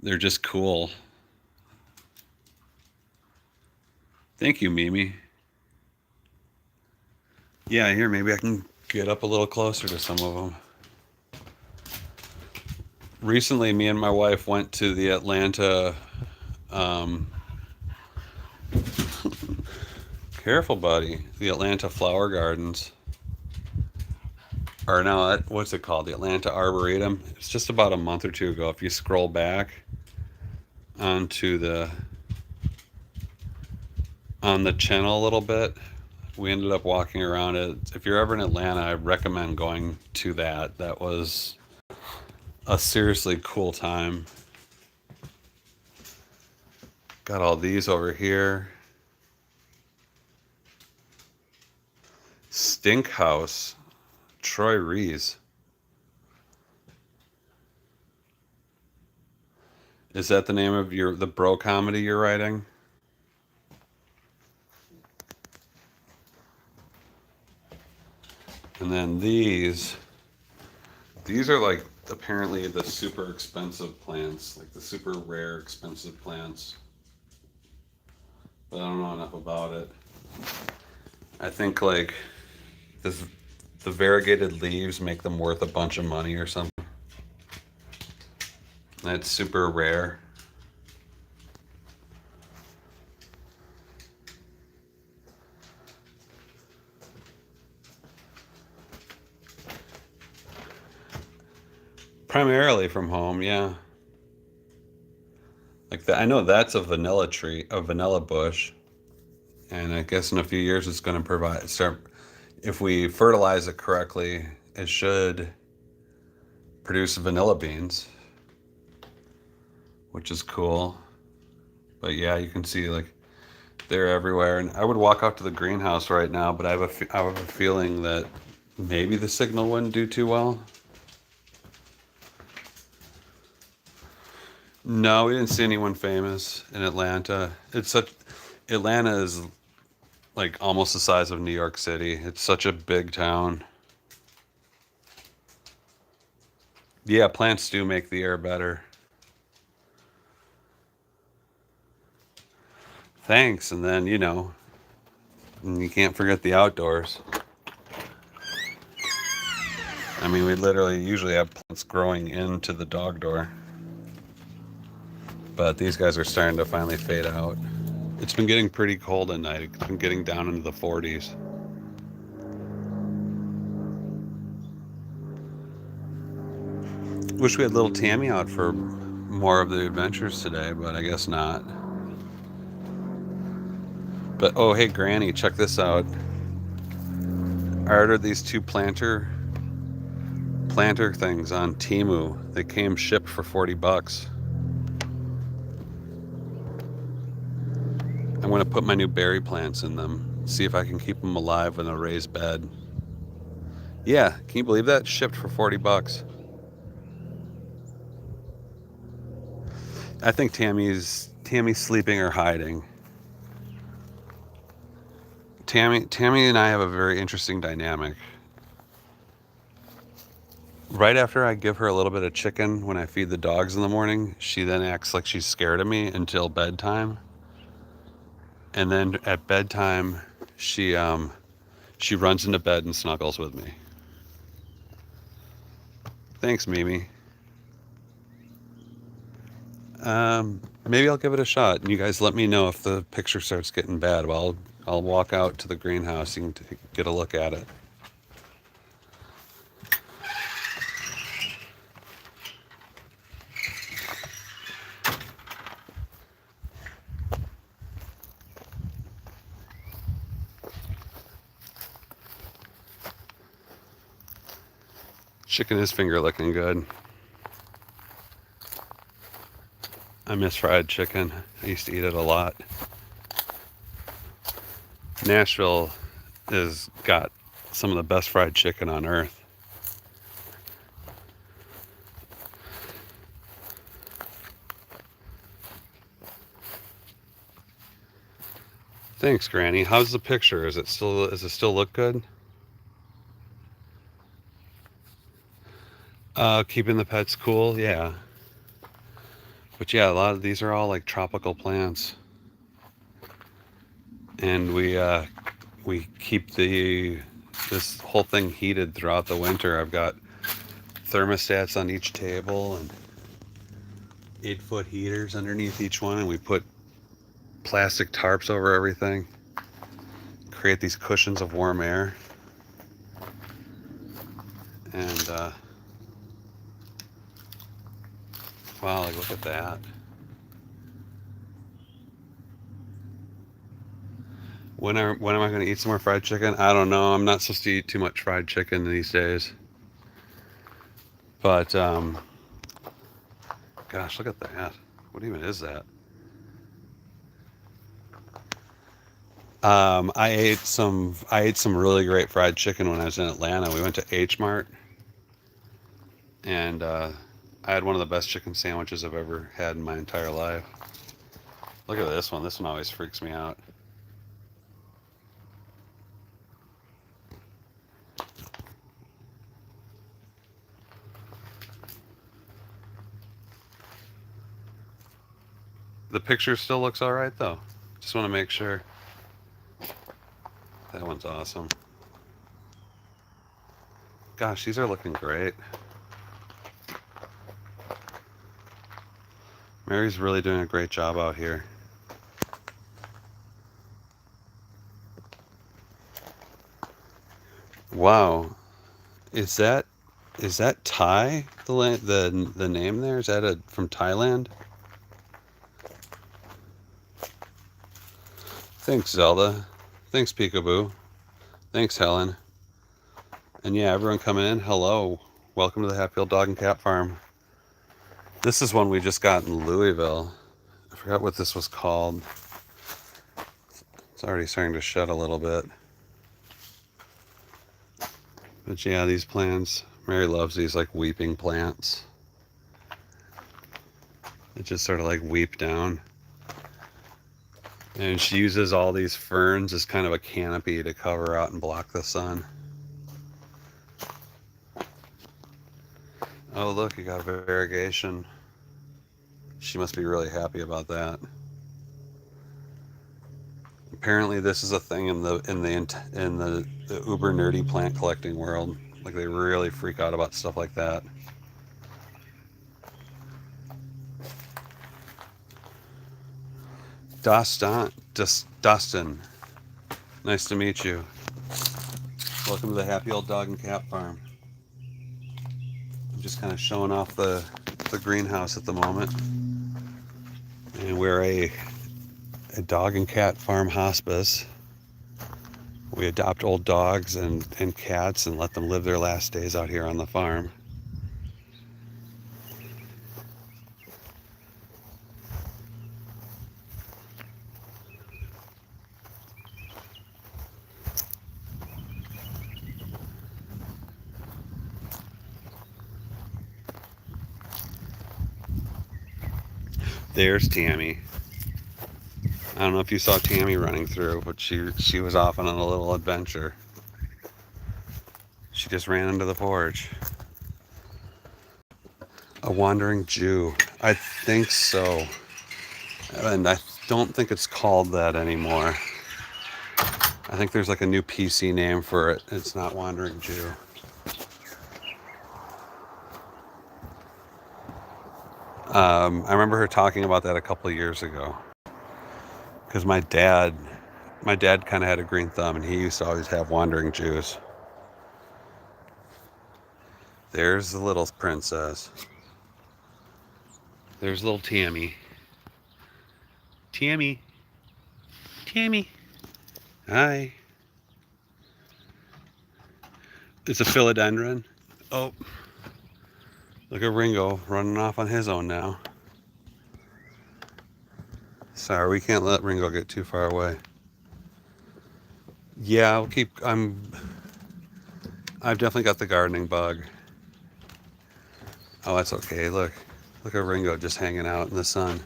They're just cool. Thank you, Mimi. Yeah, here, maybe I can get up a little closer to some of them. Recently, me and my wife went to the Atlanta, um, careful, buddy, the Atlanta Flower Gardens. Or no, what's it called? The Atlanta Arboretum. It's just about a month or two ago. If you scroll back onto on the channel a little bit, we ended up walking around it. If you're ever in Atlanta, I recommend going to that. That was a seriously cool time. Got all these over here. Stink House, Troy Rees. Is that the name of the bro comedy you're writing? And then these are like apparently the super expensive plants, like the super rare expensive plants. But I don't know enough about it. I think like this, the variegated leaves make them worth a bunch of money or something. That's super rare. Primarily from home, yeah. Like that, I know that's a vanilla tree, a vanilla bush, and I guess in a few years it's going to start. If we fertilize it correctly, it should produce vanilla beans, which is cool. But yeah, you can see like they're everywhere, and I would walk out to the greenhouse right now, but I have a feeling that maybe the signal wouldn't do too well. No, we didn't see anyone famous in Atlanta. Atlanta is like almost the size of New York City. It's such a big town. Yeah, plants do make the air better. Thanks. And then, you can't forget the outdoors. I mean, we literally usually have plants growing into the dog door. But these guys are starting to finally fade out. It's been getting pretty cold at night. It's been getting down into the 40s. Wish we had little Tammy out for more of the adventures today, but I guess not. But oh, hey, Granny, check this out. I ordered these two planter things on Temu. They came shipped for $40. I'm going to put my new berry plants in them. See if I can keep them alive in a raised bed. Yeah, can you believe that? Shipped for $40. I think Tammy's sleeping or hiding. Tammy and I have a very interesting dynamic. Right after I give her a little bit of chicken when I feed the dogs in the morning, she then acts like she's scared of me until bedtime. And then at bedtime, she runs into bed and snuggles with me. Thanks, Mimi. Maybe I'll give it a shot, and you guys let me know if the picture starts getting bad. Well, I'll walk out to the greenhouse and get a look at it. Chicken is finger looking good. I miss fried chicken. I used to eat it a lot. Nashville has got some of the best fried chicken on earth. Thanks, Granny. How's the picture? Does it still look good? Keeping the pets cool, yeah. But yeah, a lot of these are all like tropical plants. And we keep this whole thing heated throughout the winter. I've got thermostats on each table and 8-foot heaters underneath each one, and we put plastic tarps over everything. Create these cushions of warm air. And wow, like look at that. When am I going to eat some more fried chicken? I don't know. I'm not supposed to eat too much fried chicken these days. But gosh, look at that. What even is that? I ate some really great fried chicken when I was in Atlanta. We went to H Mart, and I had one of the best chicken sandwiches I've ever had in my entire life. Look at this one. This one always freaks me out. The picture still looks all right, though. Just want to make sure. That one's awesome. Gosh, these are looking great. Mary's really doing a great job out here. Wow. Is that Thai? The name there? Is that from Thailand? Thanks, Zelda. Thanks, Peekaboo. Thanks, Helen. And yeah, everyone coming in, hello. Welcome to the Hatfield Dog and Cat Farm. This is one we just got in Louisville. I forgot what this was called. It's already starting to shed a little bit. But yeah, these plants, Mary loves these like weeping plants. It just sort of like weep down. And she uses all these ferns as kind of a canopy to cover out and block the sun. Oh, look, you got variegation. She must be really happy about that. Apparently, this is a thing in the uber nerdy plant collecting world. Like they really freak out about stuff like that. Dustin, nice to meet you. Welcome to the Happy Old Dog and Cat Farm. I'm just kind of showing off the greenhouse at the moment. And we're a dog and cat farm hospice. We adopt old dogs and cats and let them live their last days out here on the farm. There's Tammy. I don't know if you saw Tammy running through, but she was off on a little adventure. She just ran into the porch. A wandering Jew. I think so. And I don't think it's called that anymore. I think there's like a new PC name for it. It's not Wandering Jew. I remember her talking about that a couple of years ago. Because my dad kind of had a green thumb, and he used to always have Wandering Jews. There's the little princess. There's little Tammy. Tammy. Tammy. Hi. It's a philodendron. Oh. Look at Ringo running off on his own now. Sorry, we can't let Ringo get too far away. Yeah, I've definitely got the gardening bug. Oh, that's okay. Look at Ringo just hanging out in the sun.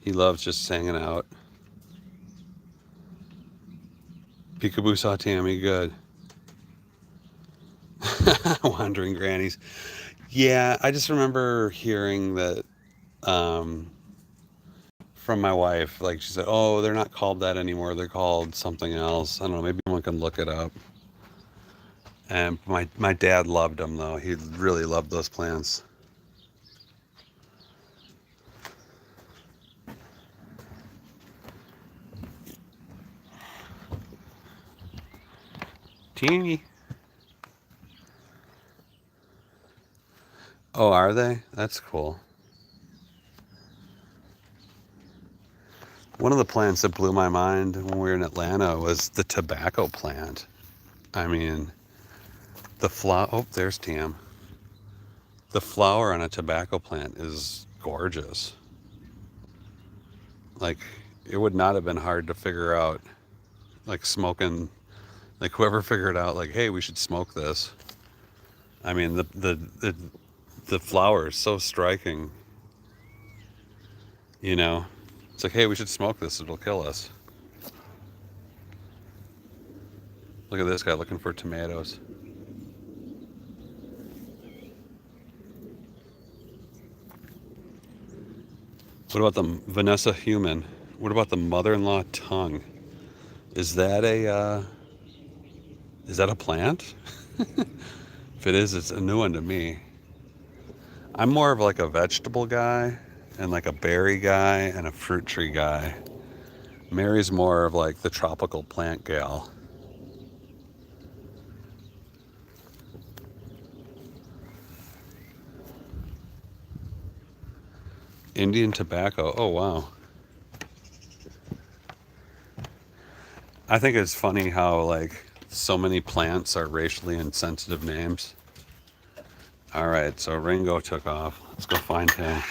He loves just hanging out. Peekaboo saw Tammy, good. Wandering grannies. Yeah, I just remember hearing that from my wife. Like she said, oh, they're not called that anymore. They're called something else. I don't know. Maybe someone can look it up. And my dad loved them, though. He really loved those plants. Teeny. Oh, are they? That's cool. One of the plants that blew my mind when we were in Atlanta was the tobacco plant. I mean, the flower. Oh, there's Tam. The flower on a tobacco plant is gorgeous. Like, it would not have been hard to figure out, like, smoking. Like, whoever figured out, like, hey, we should smoke this. I mean, the flower is so striking. You know, it's like, hey, we should smoke this. It'll kill us. Look at this guy looking for tomatoes. What about the Vanessa Human? What about the mother-in-law tongue? Is that a plant? If it is, it's a new one to me. I'm more of like a vegetable guy and like a berry guy and a fruit tree guy. Mary's more of like the tropical plant gal. Indian tobacco. Oh, wow. I think it's funny how like so many plants are racially insensitive names. All right, so Ringo took off. Let's go find him.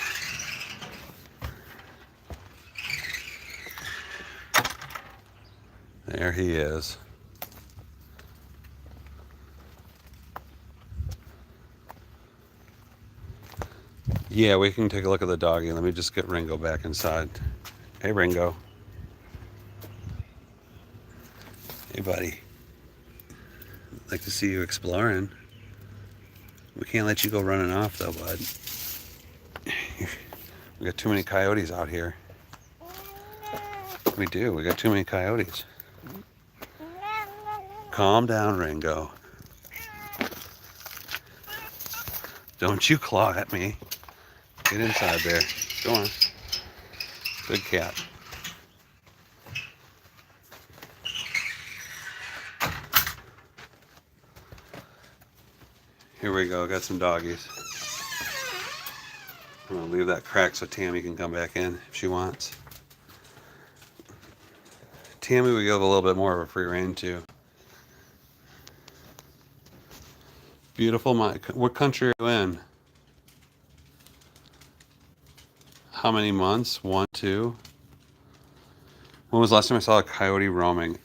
There he is. Yeah, we can take a look at the doggy. Let me just get Ringo back inside. Hey, Ringo. Hey, buddy. Like to see you exploring. We can't let you go running off, though, bud. We got too many coyotes out here. We do. We got too many coyotes. Calm down, Ringo. Don't you claw at me. Get inside there. Go on. Good cat. Here we go. Got some doggies. I'm going to leave that crack so Tammy can come back in if she wants. Tammy we give a little bit more of a free rein to. Beautiful Mike. What country are you in? How many months? 1, 2? When was the last time I saw a coyote roaming?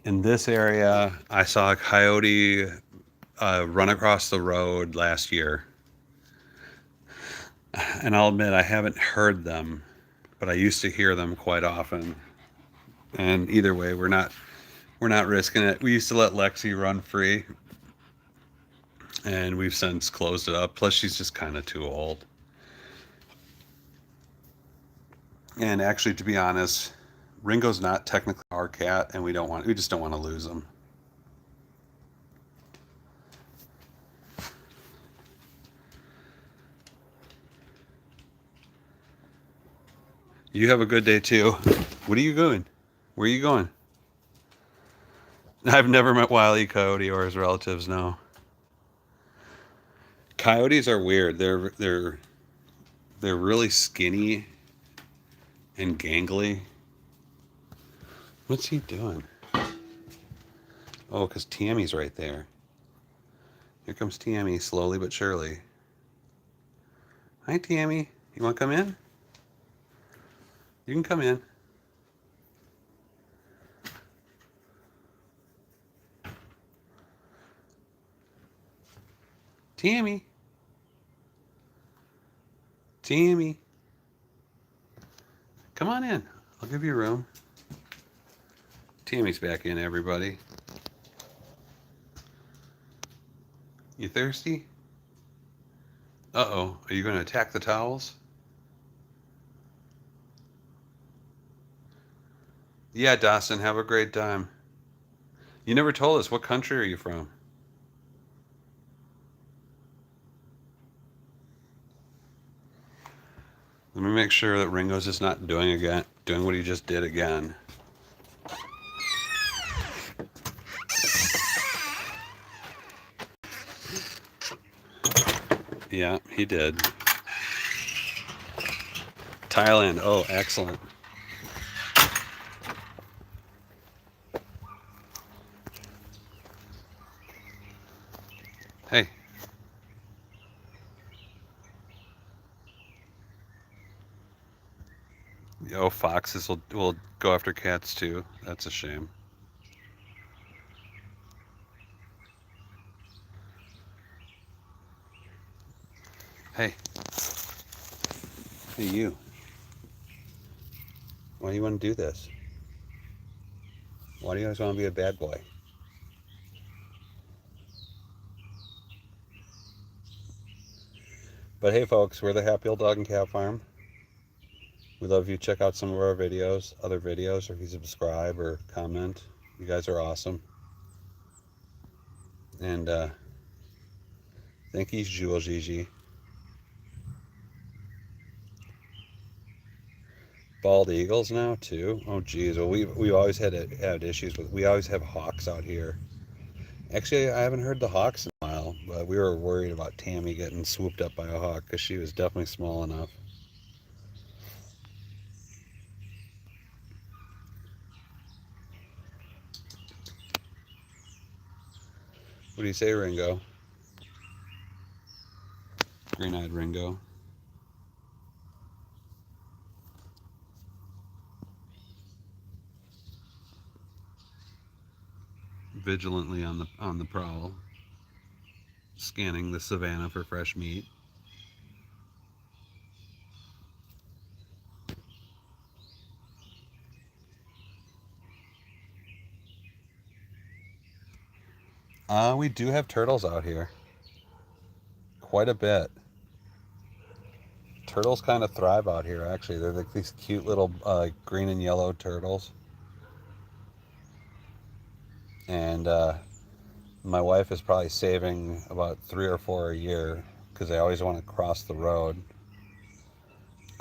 In this area, I saw a coyote run across the road last year. And I'll admit I haven't heard them, but I used to hear them quite often. And either way, we're not risking it. We used to let Lexi run free, and we've since closed it up. Plus, she's just kind of too old. And actually, to be honest, Ringo's not technically our cat, and we just don't want to lose him. You have a good day too. What are you doing? Where are you going? I've never met Wile E. Coyote or his relatives, no. Coyotes are weird. They're really skinny and gangly. What's he doing? Oh, because Tammy's right there. Here comes Tammy, slowly but surely. Hi, Tammy. You want to come in? You can come in. Tammy. Tammy. Come on in. I'll give you room. Tammy's back in, everybody. You thirsty? Uh-oh. Are you going to attack the towels? Yeah, Dawson. Have a great time. You never told us. What country are you from? Let me make sure that Ringo's just not doing what he just did again. Yeah, he did. Thailand. Oh, excellent. Hey. Oh, foxes will go after cats too. That's a shame. Hey. Hey, you. Why do you want to do this? Why do you always want to be a bad boy? But hey, folks, we're the Happy Old Dog and Cat Farm. We love you. Check out some of our videos, other videos, or if you subscribe or comment. You guys are awesome. And thank you, Jewel Gigi. Bald eagles now too. Oh geez. Well, we always had issues with. We always have hawks out here. Actually, I haven't heard the hawks in a while, but we were worried about Tammy getting swooped up by a hawk because she was definitely small enough. What do you say, Ringo? Green-eyed Ringo. Vigilantly on the prowl. scanning the savannah for fresh meat. We do have turtles out here. Quite a bit. Turtles kind of thrive out here, actually. They're like these cute little green and yellow turtles. And my wife is probably saving about 3 or 4 a year because they always want to cross the road.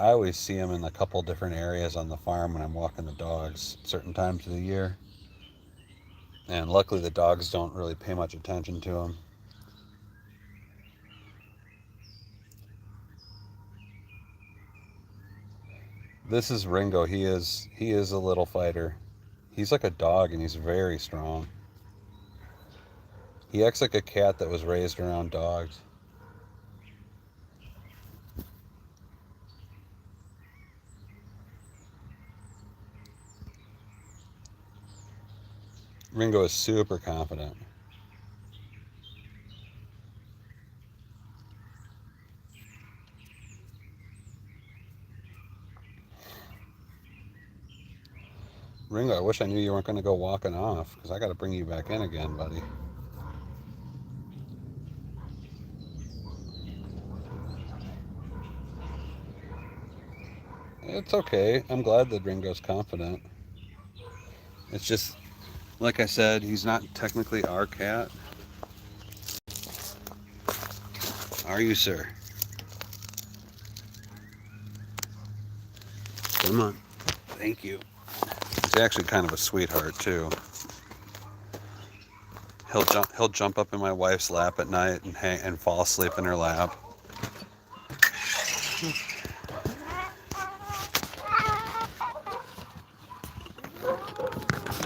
I always see them in a couple different areas on the farm when I'm walking the dogs certain times of the year. And luckily the dogs don't really pay much attention to them. This is Ringo. He is a little fighter. He's like a dog and he's very strong. He acts like a cat that was raised around dogs. Ringo is super confident. Ringo, I wish I knew you weren't going to go walking off because I got to bring you back in again, buddy. It's okay. I'm glad that Ringo's confident. It's just, like I said, he's not technically our cat. Are you, sir? Come on. Thank you. He's actually kind of a sweetheart, too. He'll jump up in my wife's lap at night and fall asleep in her lap.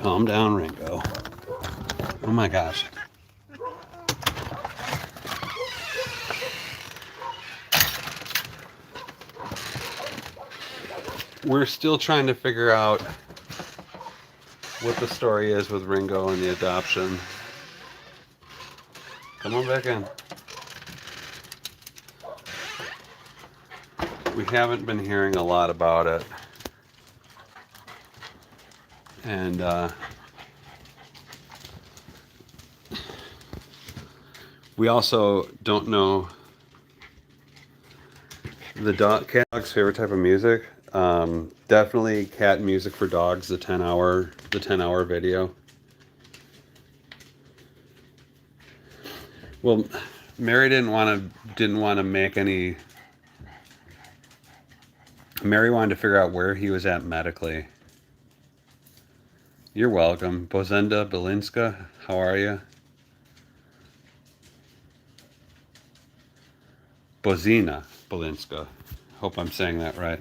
Calm down, Ringo. Oh my gosh. We're still trying to figure out what the story is with Ringo and the adoption. Come on back in. We haven't been hearing a lot about it. And we also don't know the dog's favorite type of music. Definitely cat music for dogs, the 10-hour video. Well, Mary didn't want to make any. Mary wanted to figure out where he was at medically. You're welcome. Bozenda Belinska, how are you? Bozina Belinska. Hope I'm saying that right.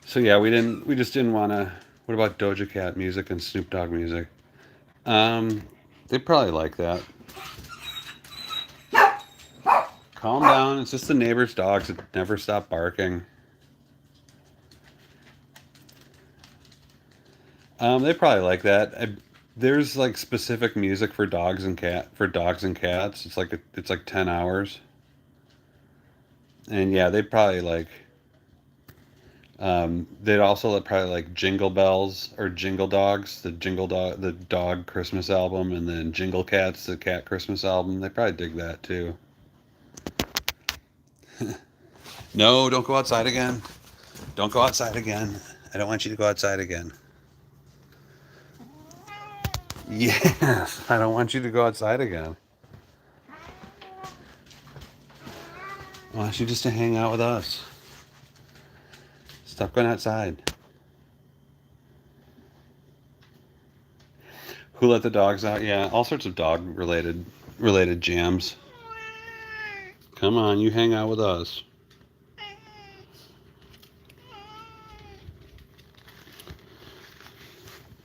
So yeah, we just didn't want to. What about Doja Cat music and Snoop Dogg music? They probably like that. Calm down. It's just the neighbor's dogs that never stop barking. They probably like that. There's like specific music for dogs and cats. It's like 10 hours. And yeah, they probably like. They'd also probably like Jingle Bells or Jingle Dogs, the dog Christmas album, and then Jingle Cats, the cat Christmas album. They probably dig that too. No, don't go outside again. Don't go outside again. I don't want you to go outside again. Yes, I don't want you to go outside again. I want you just to hang out with us. Stop going outside. Who let the dogs out? Yeah, all sorts of dog related jams. Come on, you hang out with us.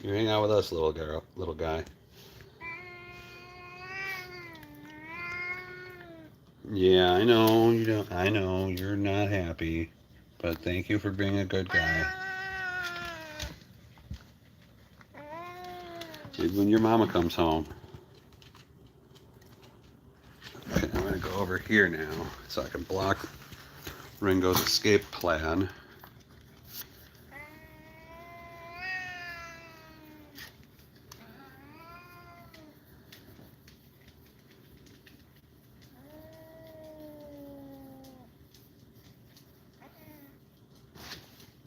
You hang out with us, little guy. Yeah, I know you don't. I know you're not happy, but thank you for being a good guy. When your mama comes home. here now so I can block Ringo's escape plan.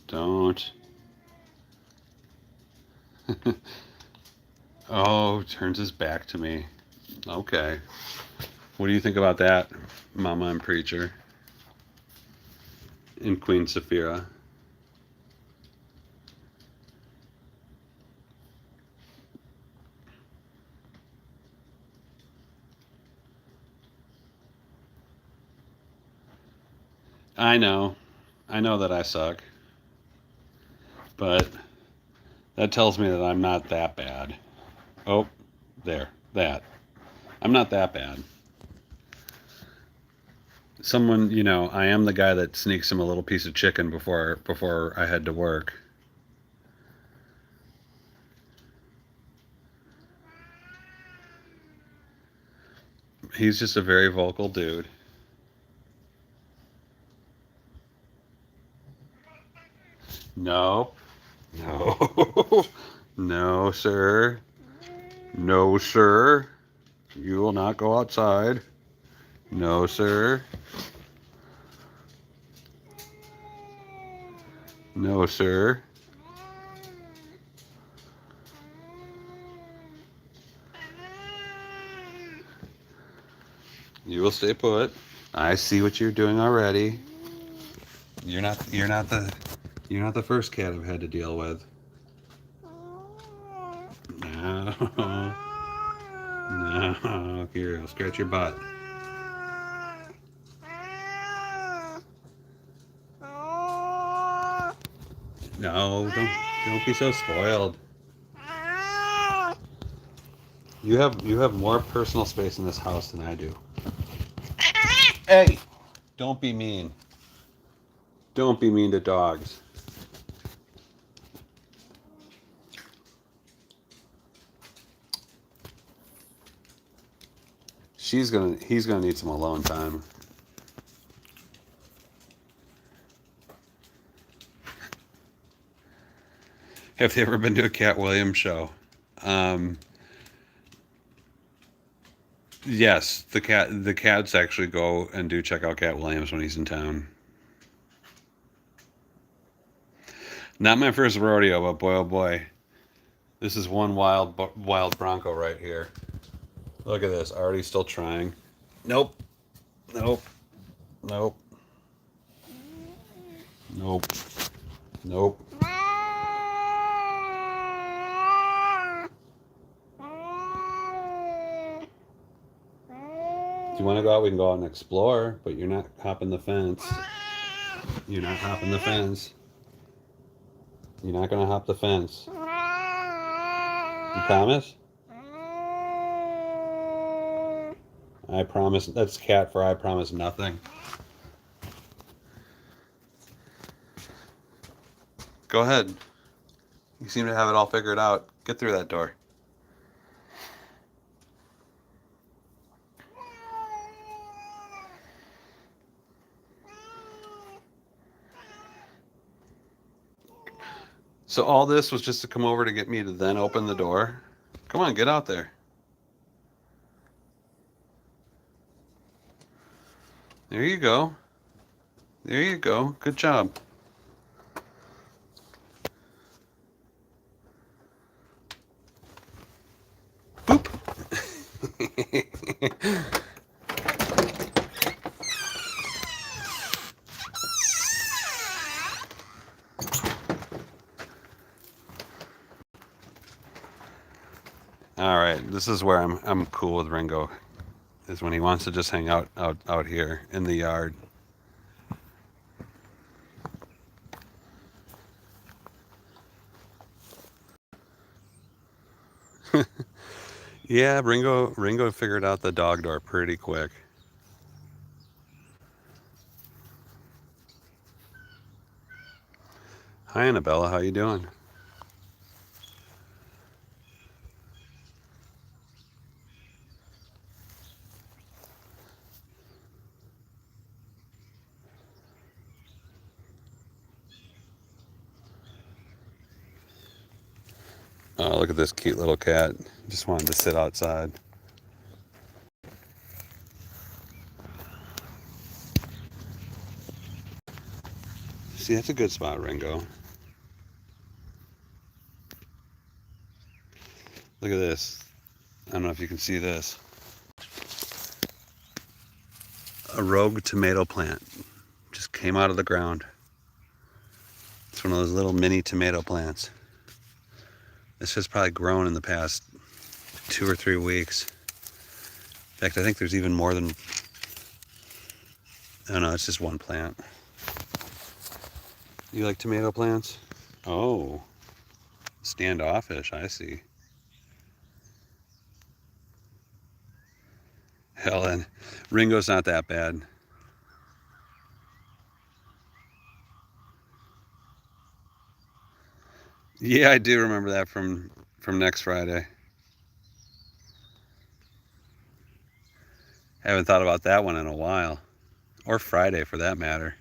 Don't. Oh, turns his back to me. Okay. What do you think about that, Mama and Preacher? And Queen Saphira? I know that I suck. But that tells me that I'm not that bad. Oh, there, that. I'm not that bad. Someone, you know, I am the guy that sneaks him a little piece of chicken before I head to work. He's just a very vocal dude. No. No. No, sir. No, sir. You will not go outside. No, sir. No, sir. You will stay put. I see what you're doing already. You're not the first cat I've had to deal with. No. No. Here, I'll scratch your butt. No, don't be so spoiled. You have more personal space in this house than I do. Hey, don't be mean. Don't be mean to dogs. He's gonna need some alone time. Have they ever been to a Cat Williams show? Yes, the cats actually go and do check out Cat Williams when he's in town. Not my first rodeo, but boy oh boy, this is one wild bronco right here. Look at this, already still trying. Nope. Nope. Nope. Nope. Nope. If you want to go out, we can go out and explore, but you're not hopping the fence. You're not hopping the fence. You're not going to hop the fence. You promise? I promise. That's cat for I promise nothing. Go ahead. You seem to have it all figured out. Get through that door. So all this was just to come over to get me to then open the door? Come on, get out there. There you go. There you go. Good job. Boop. All right, this is where I'm cool with Ringo, is when he wants to just hang out here in the yard. Yeah, Ringo figured out the dog door pretty quick. Hi Annabella, how you doing? Oh, look at this cute little cat. Just wanted to sit outside. See, that's a good spot, Ringo. Look at this. I don't know if you can see this. A rogue tomato plant just came out of the ground. It's one of those little mini tomato plants. This has probably grown in the past 2 or 3 weeks. In fact, I think there's even more than... Oh no, it's just one plant. You like tomato plants? Oh, standoffish, I see. Helen, Ringo's not that bad. Yeah, I do remember that from next Friday. Haven't thought about that one in a while. Or Friday, for that matter.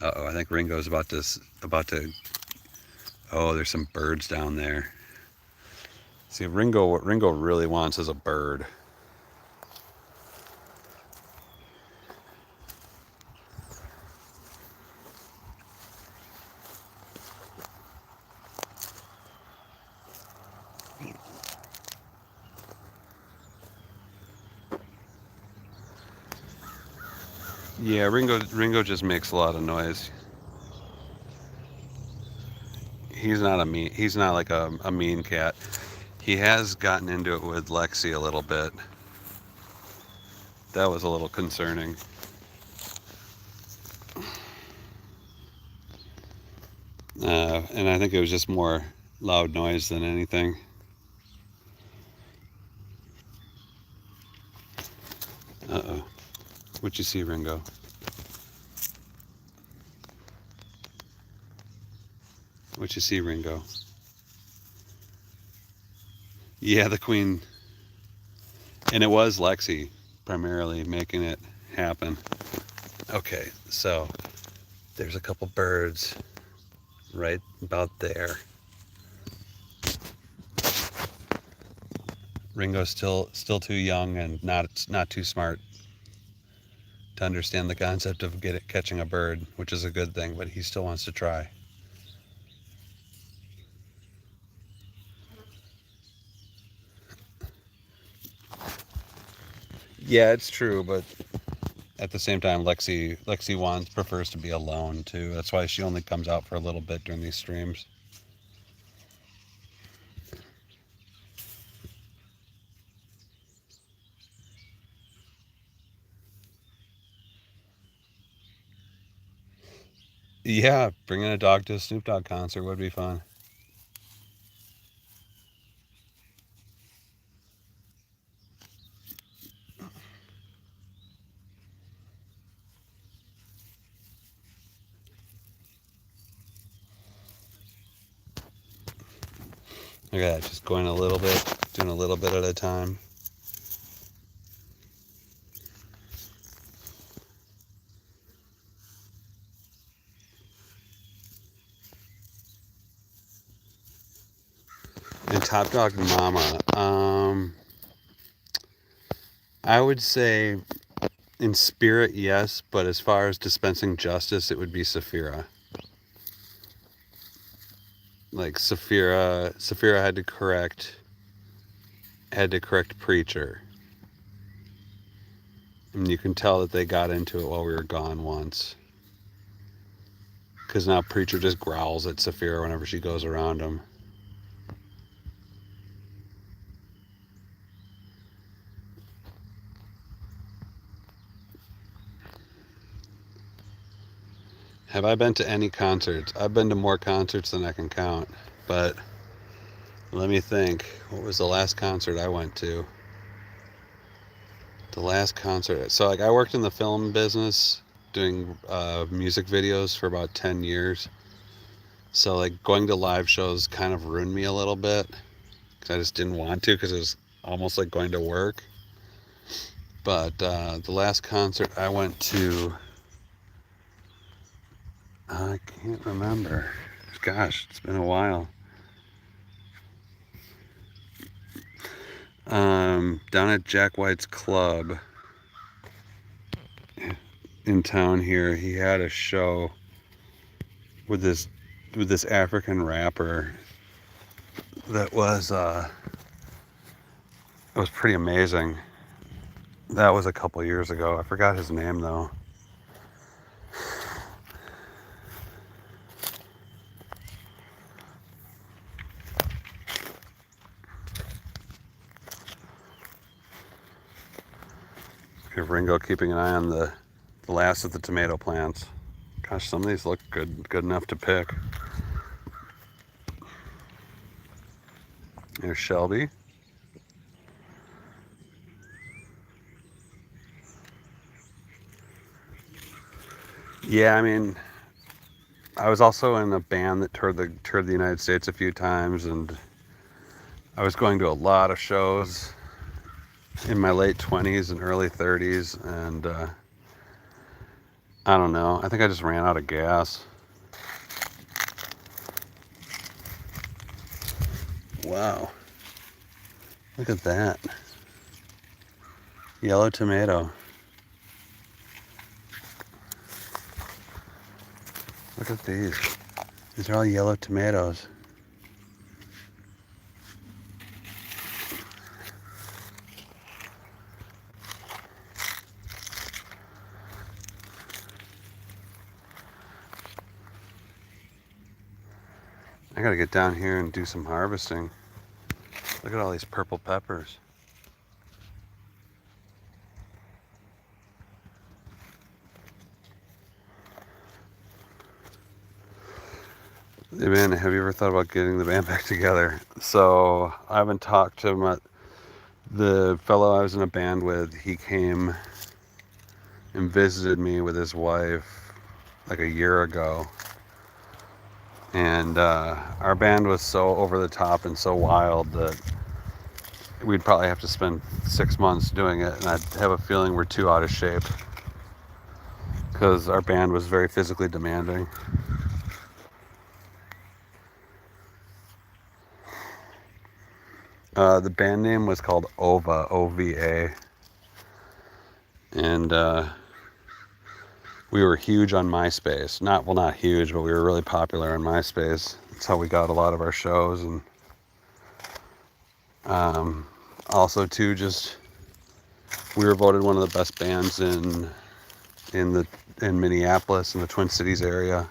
Uh-oh, I think Ringo's about to... Oh, there's some birds down there. See, what Ringo really wants is a bird. Yeah, Ringo just makes a lot of noise. He's not like a mean cat. He has gotten into it with Lexi a little bit. That was a little concerning. And I think it was just more loud noise than anything. Uh-oh. What'd you see, Ringo? What'd you see, Ringo? Yeah, the queen. And it was Lexi primarily making it happen. Okay, so there's a couple birds right about there. Ringo's still too young and not too smart to understand the concept of catching a bird, which is a good thing, but he still wants to try. Yeah, it's true, but at the same time, Lexi prefers to be alone too. That's why she only comes out for a little bit during these streams. Yeah, bringing a dog to a Snoop Dogg concert would be fun. Look at that, just going a little bit, doing a little bit at a time. And Top Dog Mama, I would say in spirit, yes, but as far as dispensing justice, it would be Saphira. Like Saphira had to correct Preacher. And you can tell that they got into it while we were gone once. Because now Preacher just growls at Saphira whenever she goes around him. Have I been to any concerts? I've been to more concerts than I can count. But let me think. What was the last concert I went to? The last concert. So like I worked in the film business doing music videos for about 10 years. So like going to live shows kind of ruined me a little bit. Because I just didn't want to because it was almost like going to work. But the last concert I went to... I can't remember. Gosh, it's been a while. Down at Jack White's club in town here, he had a show with this African rapper that was it was pretty amazing. That was a couple years ago. I forgot his name though. Okay, Ringo keeping an eye on the last of the tomato plants. Gosh, some of these look good enough to pick. There's Shelby. Yeah, I mean, I was also in a band that toured the United States a few times, and I was going to a lot of shows in my late 20s and early 30s, and I don't know. I think I just ran out of gas. Wow. Look at that. Yellow tomato. Look at these. These are all yellow tomatoes. I gotta get down here and do some harvesting. Look at all these purple peppers. Hey man, have you ever thought about getting the band back together? So I haven't talked to the fellow I was in a band with. He came and visited me with his wife like a year ago. And our band was so over the top and so wild that we'd probably have to spend 6 months doing it. And I have a feeling we're too out of shape because our band was very physically demanding. The band name was called OVA, O-V-A. And we were huge on MySpace. Not huge, but we were really popular on MySpace. That's how we got a lot of our shows. And also too, just we were voted one of the best bands in Minneapolis, in the Twin Cities area.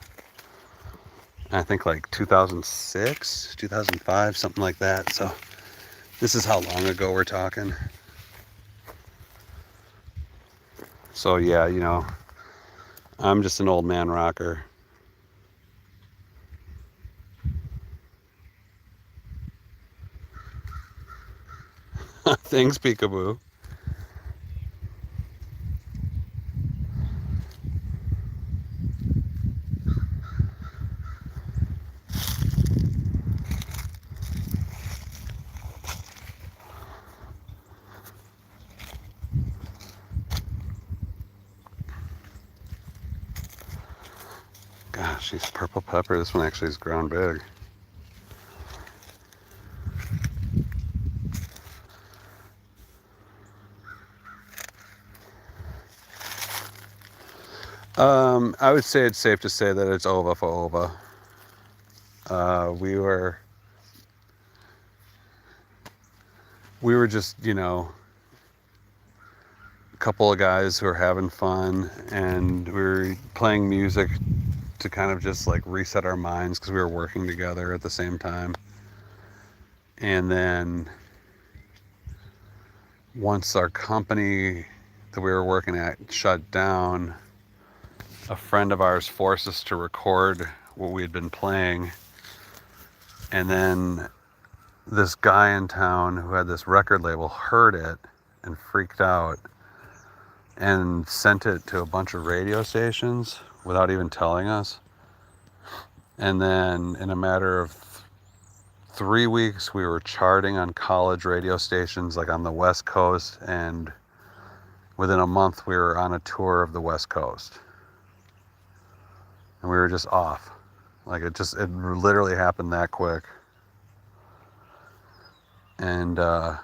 I think like 2006, 2005, something like that. So this is how long ago we're talking. So yeah, you know, I'm just an old man rocker. Thanks, Peekaboo. Gosh, these purple pepper, this one actually is grown big. I would say it's safe to say that it's ova for ova. We were just, you know, a couple of guys who were having fun, and we were playing music to kind of just like reset our minds because we were working together at the same time. And then once our company that we were working at shut down, a friend of ours forced us to record what we had been playing. And then this guy in town who had this record label heard it and freaked out and sent it to a bunch of radio stations without even telling us. And then in a matter of 3 weeks, we were charting on college radio stations like on the West Coast, and within a month we were on a tour of the West Coast. And we were just off. Like it literally happened that quick. And I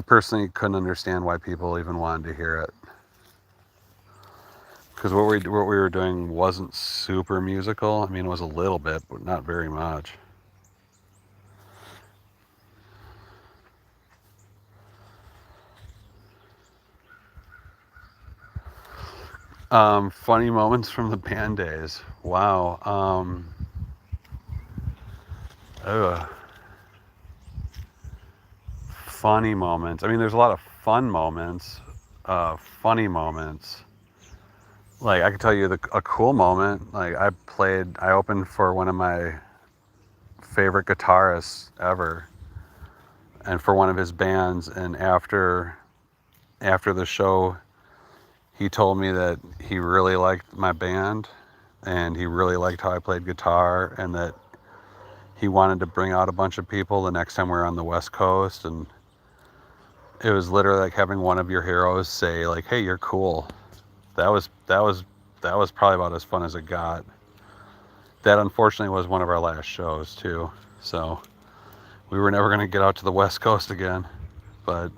personally couldn't understand why people even wanted to hear it. Because what we were doing wasn't super musical. I mean, it was a little bit, but not very much. Funny moments from the band days. Wow. Funny moments. I mean, there's a lot of fun moments, funny moments. Like I can tell you a cool moment. Like I opened for one of my favorite guitarists ever, and for one of his bands. And after the show, he told me that he really liked my band, and he really liked how I played guitar, and that he wanted to bring out a bunch of people the next time we were on the West Coast. And it was literally like having one of your heroes say like, "Hey, you're cool." That was probably about as fun as it got. That unfortunately was one of our last shows too. So we were never going to get out to the West Coast again. But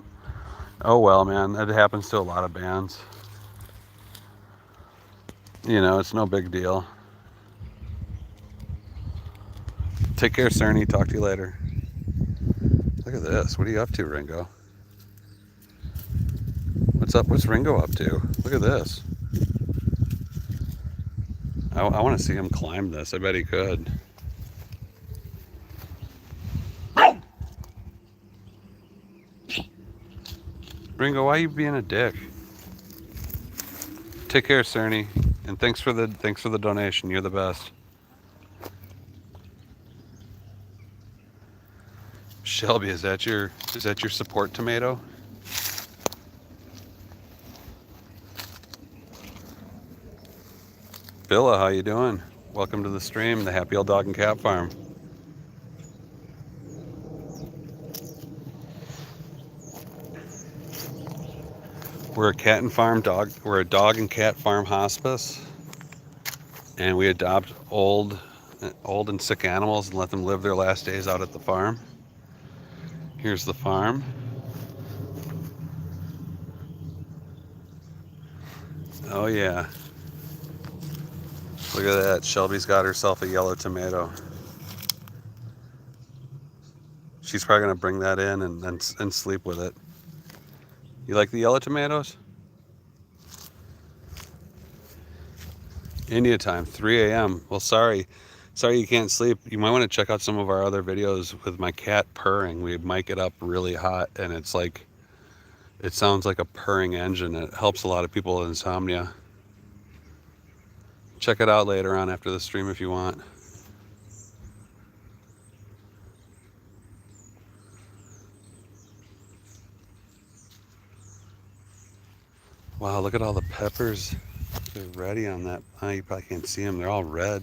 oh well, man, that happens to a lot of bands. You know, it's no big deal. Take care, Cerny. Talk to you later. Look at this. What are you up to, Ringo? What's up? What's Ringo up to? Look at this. I want to see him climb this. I bet he could. Ringo, why are you being a dick? Take care, Cerny, and thanks for the donation. You're the best. Shelby, is that your support tomato? Billa, how you doing? Welcome to the stream, the Happy Old Dog and Cat Farm. We're a dog and cat farm hospice, and we adopt old and sick animals and let them live their last days out at the farm. Here's the farm. Oh yeah. Look at that. Shelby's got herself a yellow tomato. She's probably gonna bring that in and sleep with it. You like the yellow tomatoes? India time, 3 a.m. Well, sorry you can't sleep. You might want to check out some of our other videos with my cat purring. We mic it up really hot, and it sounds like a purring engine. It helps a lot of people with insomnia. Check it out later on after the stream if you want. Wow, look at all the peppers. They're ready on that. Oh, you probably can't see them. They're all red.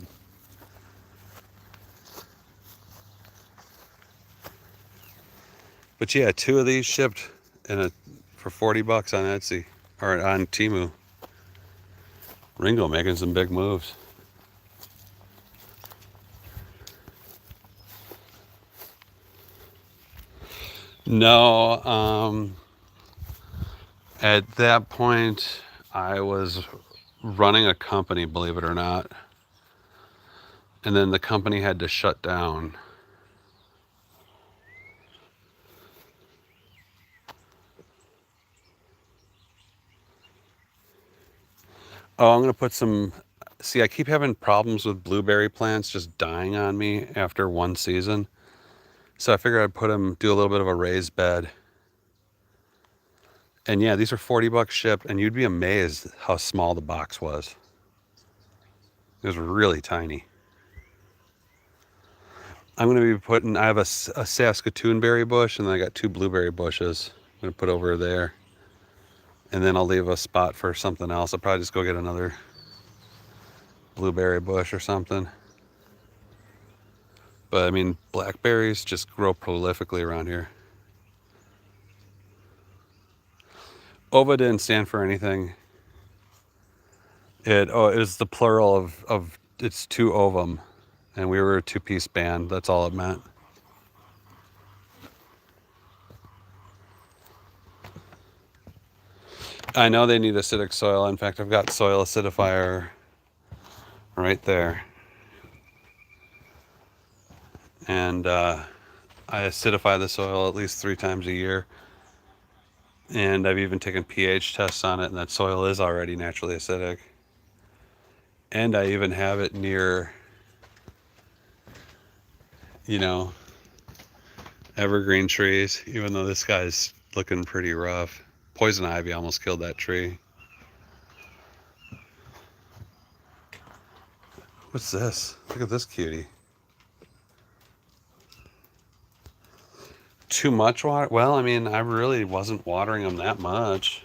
But yeah, 2 of these shipped for $40 on Etsy or on Temu. Ringo making some big moves. No, at that point, I was running a company, believe it or not. And then the company had to shut down. Oh, I'm going to put some... See, I keep having problems with blueberry plants just dying on me after one season. So I figured I'd do a little bit of a raised bed. And yeah, these are $40 shipped, and you'd be amazed how small the box was. It was really tiny. I'm going to be I have a Saskatoon berry bush, and then I got 2 blueberry bushes I'm going to put over there. And then I'll leave a spot for something else. I'll probably just go get another blueberry bush or something. But I mean, blackberries just grow prolifically around here. Ova didn't stand for anything. It is the plural of it's two ovum, and we were a two-piece band. That's all it meant. I know they need acidic soil. In fact, I've got soil acidifier right there. And I acidify the soil at least 3 times a year. And I've even taken pH tests on it, and that soil is already naturally acidic. And I even have it near, you know, evergreen trees, even though this guy's looking pretty rough. Poison ivy almost killed that tree. What's this? Look at this cutie. Too much water? Well, I mean, I really wasn't watering them that much.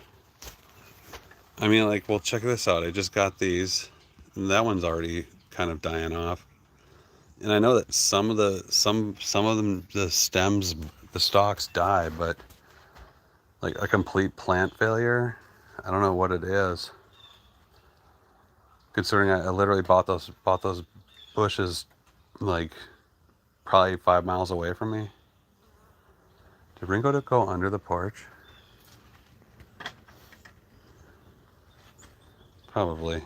I mean, like, well, check this out. I just got these, and that one's already kind of dying off. And I know that some of them, the stems, the stalks die, but like a complete plant failure, I don't know what it is. Considering I literally bought those bushes like probably 5 miles away from me. Did Ringo go under the porch? Probably.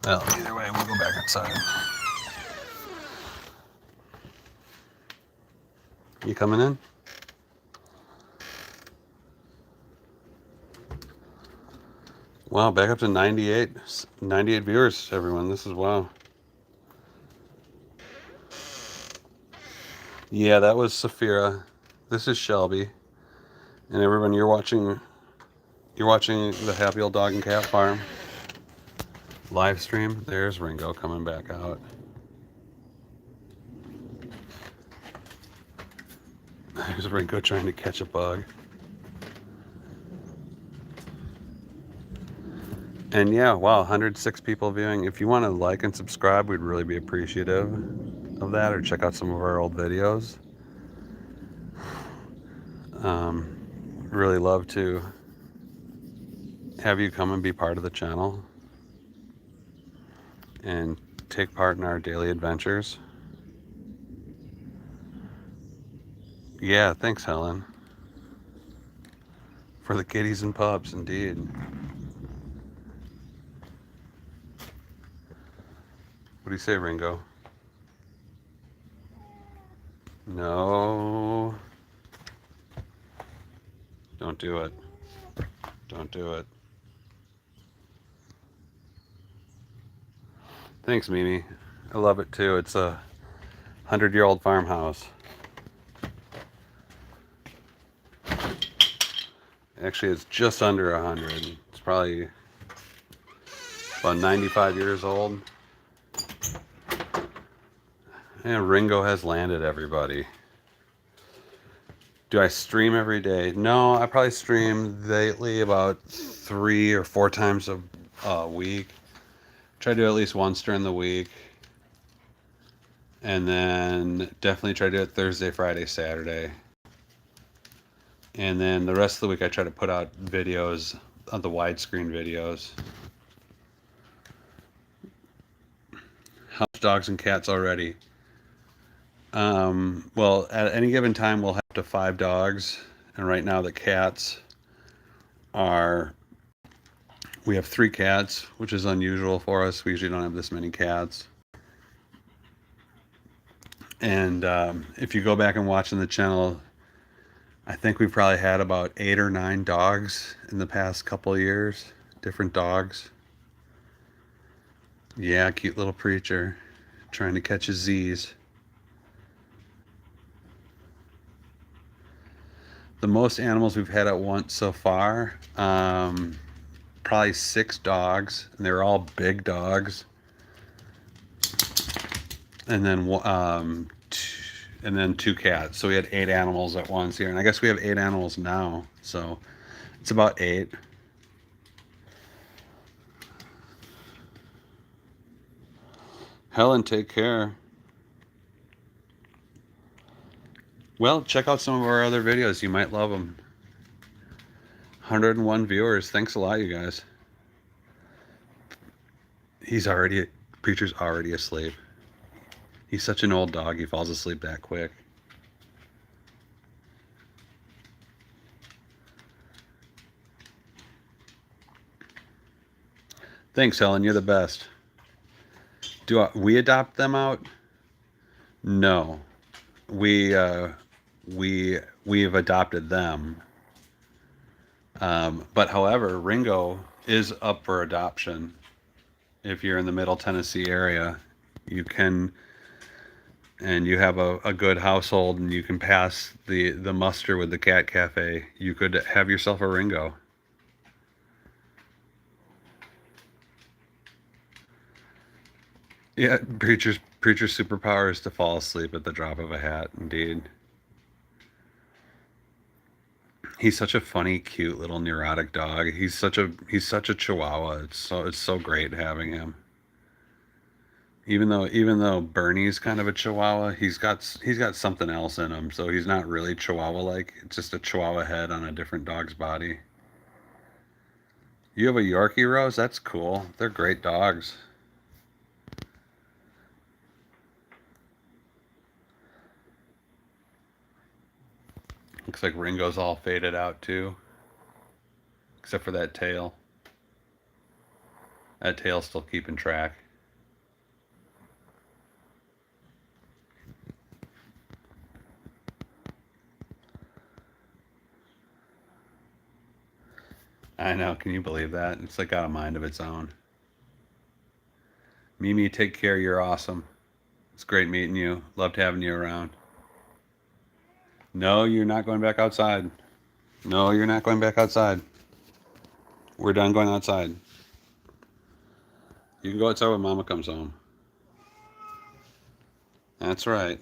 Well, either way, we'll go back inside. You coming in? Wow, back up to 98 viewers, everyone. This is wow. Yeah, that was Saphira. This is Shelby. And everyone, you're watching the Happy Old Dog and Cat Farm live stream. There's Ringo coming back out. There's Ringo trying to catch a bug. And yeah, wow, 106 people viewing. If you want to like and subscribe, we'd really be appreciative of that, or check out some of our old videos. Really love to have you come and be part of the channel and take part in our daily adventures. Yeah, thanks, Helen. For the kitties and pups, indeed. What do you say, Ringo? No. Don't do it. Don't do it. Thanks, Mimi. I love it too. It's a 100-year-old farmhouse. Actually, it's just under 100. It's probably about 95 years old. And Ringo has landed, everybody. Do I stream every day? No, I probably stream lately about 3 or 4 times a week. Try to do at least once during the week. And then definitely try to do it Thursday, Friday, Saturday. And then the rest of the week I try to put out videos, the widescreen videos. How much dogs and cats already? Well, at any given time we'll have up to 5 dogs, and right now the cats are, we have 3 cats, which is unusual for us. We usually don't have this many cats. And if you go back and watch on the channel, I think we've probably had about 8 or 9 dogs in the past couple of years, different dogs. Yeah, cute little preacher trying to catch his Z's. The most animals we've had at once so far, probably 6 dogs, and they're all big dogs. And then 2 cats. So we had 8 animals at once here, and I guess we have 8 animals now. So it's about 8. Helen, take care. Well, check out some of our other videos. You might love them. 101 viewers. Thanks a lot, you guys. He's already Preacher's already asleep. He's such an old dog, he falls asleep that quick. Thanks, Helen. You're the best. We adopt them out? No. We we've adopted them. But however, Ringo is up for adoption. If you're in the Middle Tennessee area, you can, and you have a good household, and you can pass the muster with the cat cafe, you could have yourself a Ringo. Yeah, preacher's superpower is to fall asleep at the drop of a hat. Indeed, he's such a funny, cute little neurotic dog. He's such a Chihuahua. It's so great having him. Even though Bernie's kind of a Chihuahua, he's got something else in him. So he's not really Chihuahua like. It's just a Chihuahua head on a different dog's body. You have a Yorkie, Rose? That's cool. They're great dogs. Looks like Ringo's all faded out too, except for that tail. That tail's still keeping track. I know, can you believe that? It's like got a mind of its own. Mimi, take care, you're awesome. It's great meeting you. Loved having you around. No, you're not going back outside. No, you're not going back outside. We're done going outside. You can go outside when Mama comes home. That's right.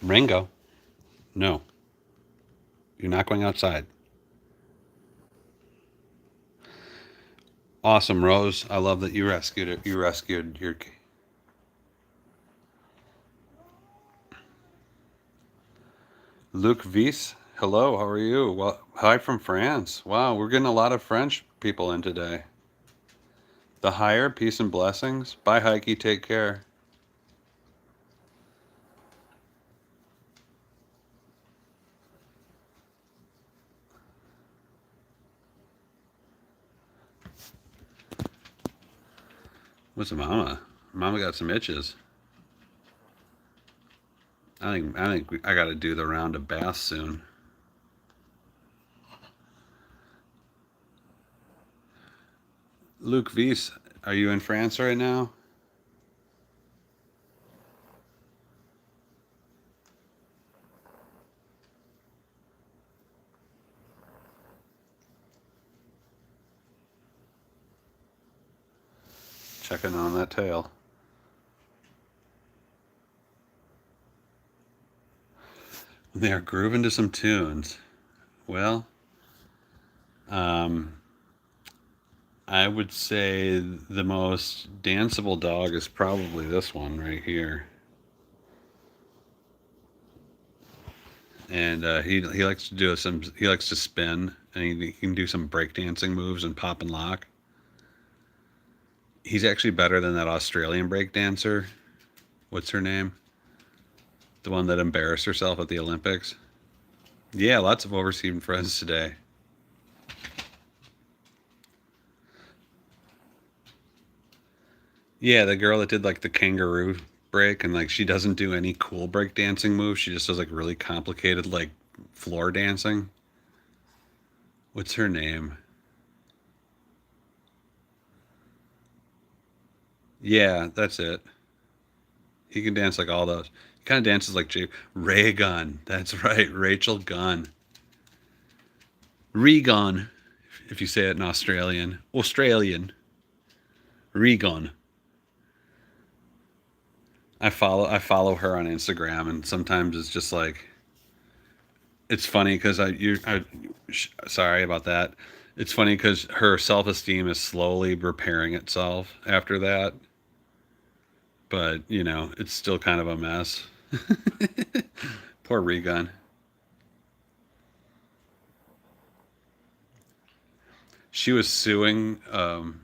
Ringo, no. You're not going outside. Awesome, Rose. I love that you rescued it. You rescued your... Luc Vies, hello, how are you? Well, hi from France. Wow, we're getting a lot of French people in today. The Higher, peace and blessings. Bye, Heike, take care. What's Mama? Mama got some itches. I think I got to do the round of baths soon. Luc Vies, are you in France right now? Checking on that tail. They are grooving to some tunes. Well, I would say the most danceable dog is probably this one right here. And he likes to do he likes to spin, and he can do some breakdancing moves and pop and lock. He's actually better than that Australian breakdancer. What's her name? The one that embarrassed herself at the Olympics. Yeah, lots of overseas friends today. Yeah, the girl that did like the kangaroo break, and like she doesn't do any cool break dancing moves. She just does like really complicated like floor dancing. What's her name? Yeah, that's it. He can dance like all those. He kind of dances like Ray Gunn. That's right, Rachel Gunn. Regon, if you say it in Australian. Regon. I follow her on Instagram, and sometimes it's just like, it's funny because sorry about that. It's funny because her self-esteem is slowly repairing itself after that, but it's still kind of a mess. Poor Regun. She was suing.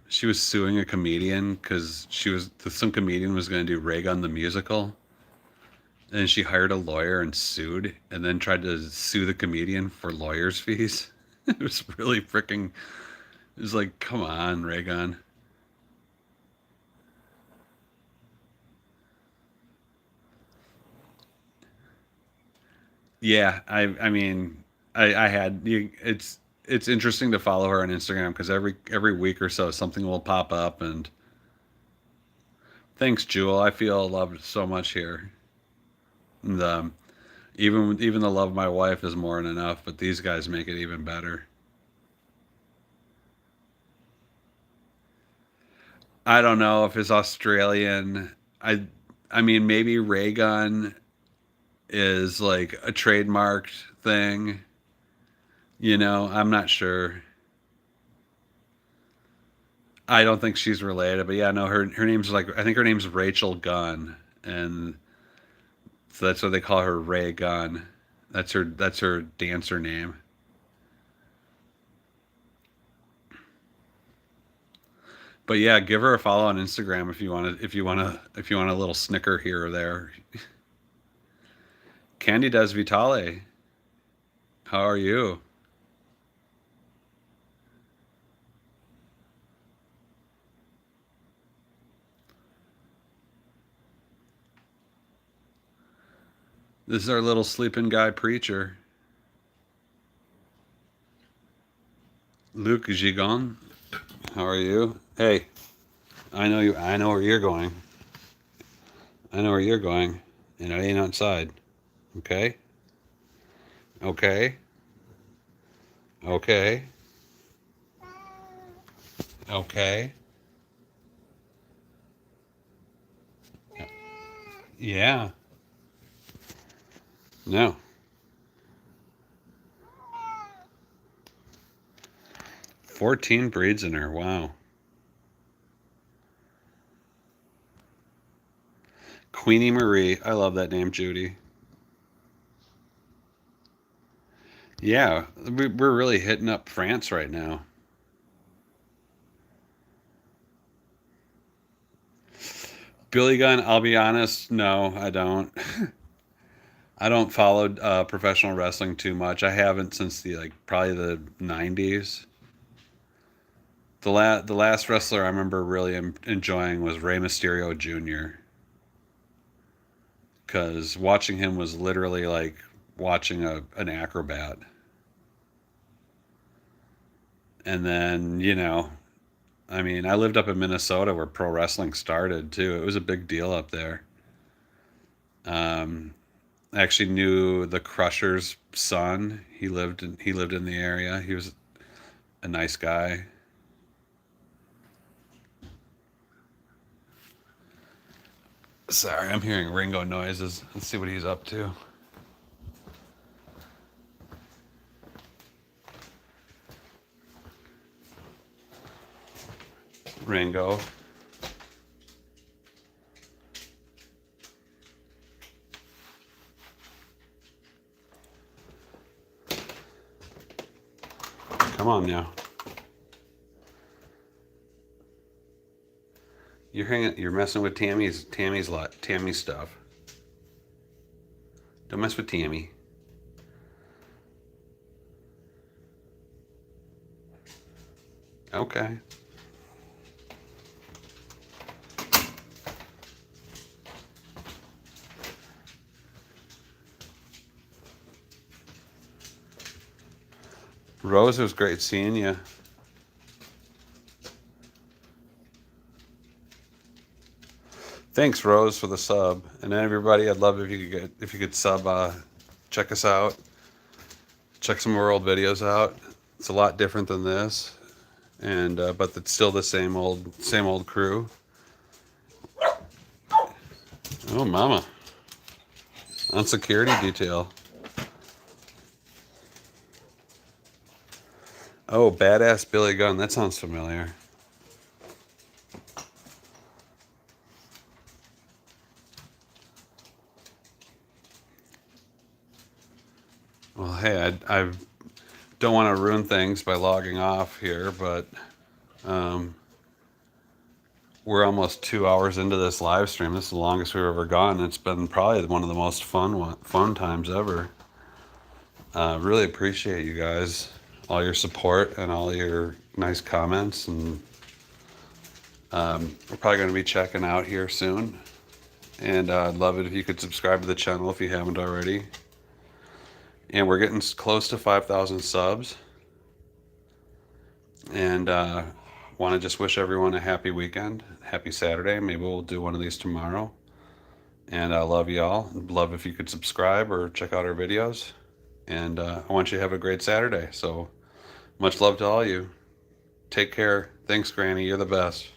She was suing a comedian because some comedian was going to do Ray Gun the musical, and she hired a lawyer and sued, and then tried to sue the comedian for lawyers' fees. It was really freaking. It was like, come on, Ray Gun. Yeah, I mean, I had you. It's interesting to follow her on Instagram because every week or so something will pop up and thanks, Jewel. I feel loved so much here. And, even the love of my wife is more than enough, but these guys make it even better. I don't know if it's Australian. I mean maybe ray gun is like a trademarked thing. I'm not sure. I don't think she's related, but yeah, no, her name's like I think her name's Rachel Gunn, and so that's what they call her, Ray Gunn. That's her dancer name. But yeah, give her a follow on Instagram if you want a little snicker here or there. Candy does Vitale. How are you? This is our little sleeping guy preacher, Luke Gigon. How are you? Hey, I know you. I know where you're going. I know where you're going, and it ain't outside. Okay. Okay. Okay. Okay. Yeah. No. 14 breeds in her. Wow. Queenie Marie. I love that name, Judy. Yeah, we're really hitting up France right now. Billy Gunn, I'll be honest, no, I don't. I don't follow professional wrestling too much. I haven't since probably the '90s. The last wrestler I remember really enjoying was Rey Mysterio Jr. Because watching him was literally like watching an acrobat. And then I mean, I lived up in Minnesota where pro wrestling started too. It was a big deal up there. Um, I actually knew the Crusher's son. He lived in the area. He was a nice guy. Sorry, I'm hearing Ringo noises. Let's see what he's up to. Ringo. Come on now. You're messing with Tammy's stuff. Don't mess with Tammy. Okay. Rose, it was great seeing you. Thanks, Rose, for the sub, and everybody. I'd love if you could sub. Check us out. Check some of our old videos out. It's a lot different than this, and but it's still the same old crew. Oh, mama, on security detail. Oh, badass Billy Gunn. That sounds familiar. Well, hey, I've don't want to ruin things by logging off here, but we're almost 2 hours into this live stream. This is the longest we've ever gone. It's been probably one of the most fun times ever. Really appreciate you guys, all your support and all your nice comments. And we're probably going to be checking out here soon. And I'd love it if you could subscribe to the channel if you haven't already. And we're getting close to 5,000 subs. And want to just wish everyone a happy weekend, happy Saturday. Maybe we'll do one of these tomorrow. And I love y'all. Love if you could subscribe or check out our videos. And I want you to have a great Saturday. So much love to all you. Take care. Thanks, Granny. You're the best.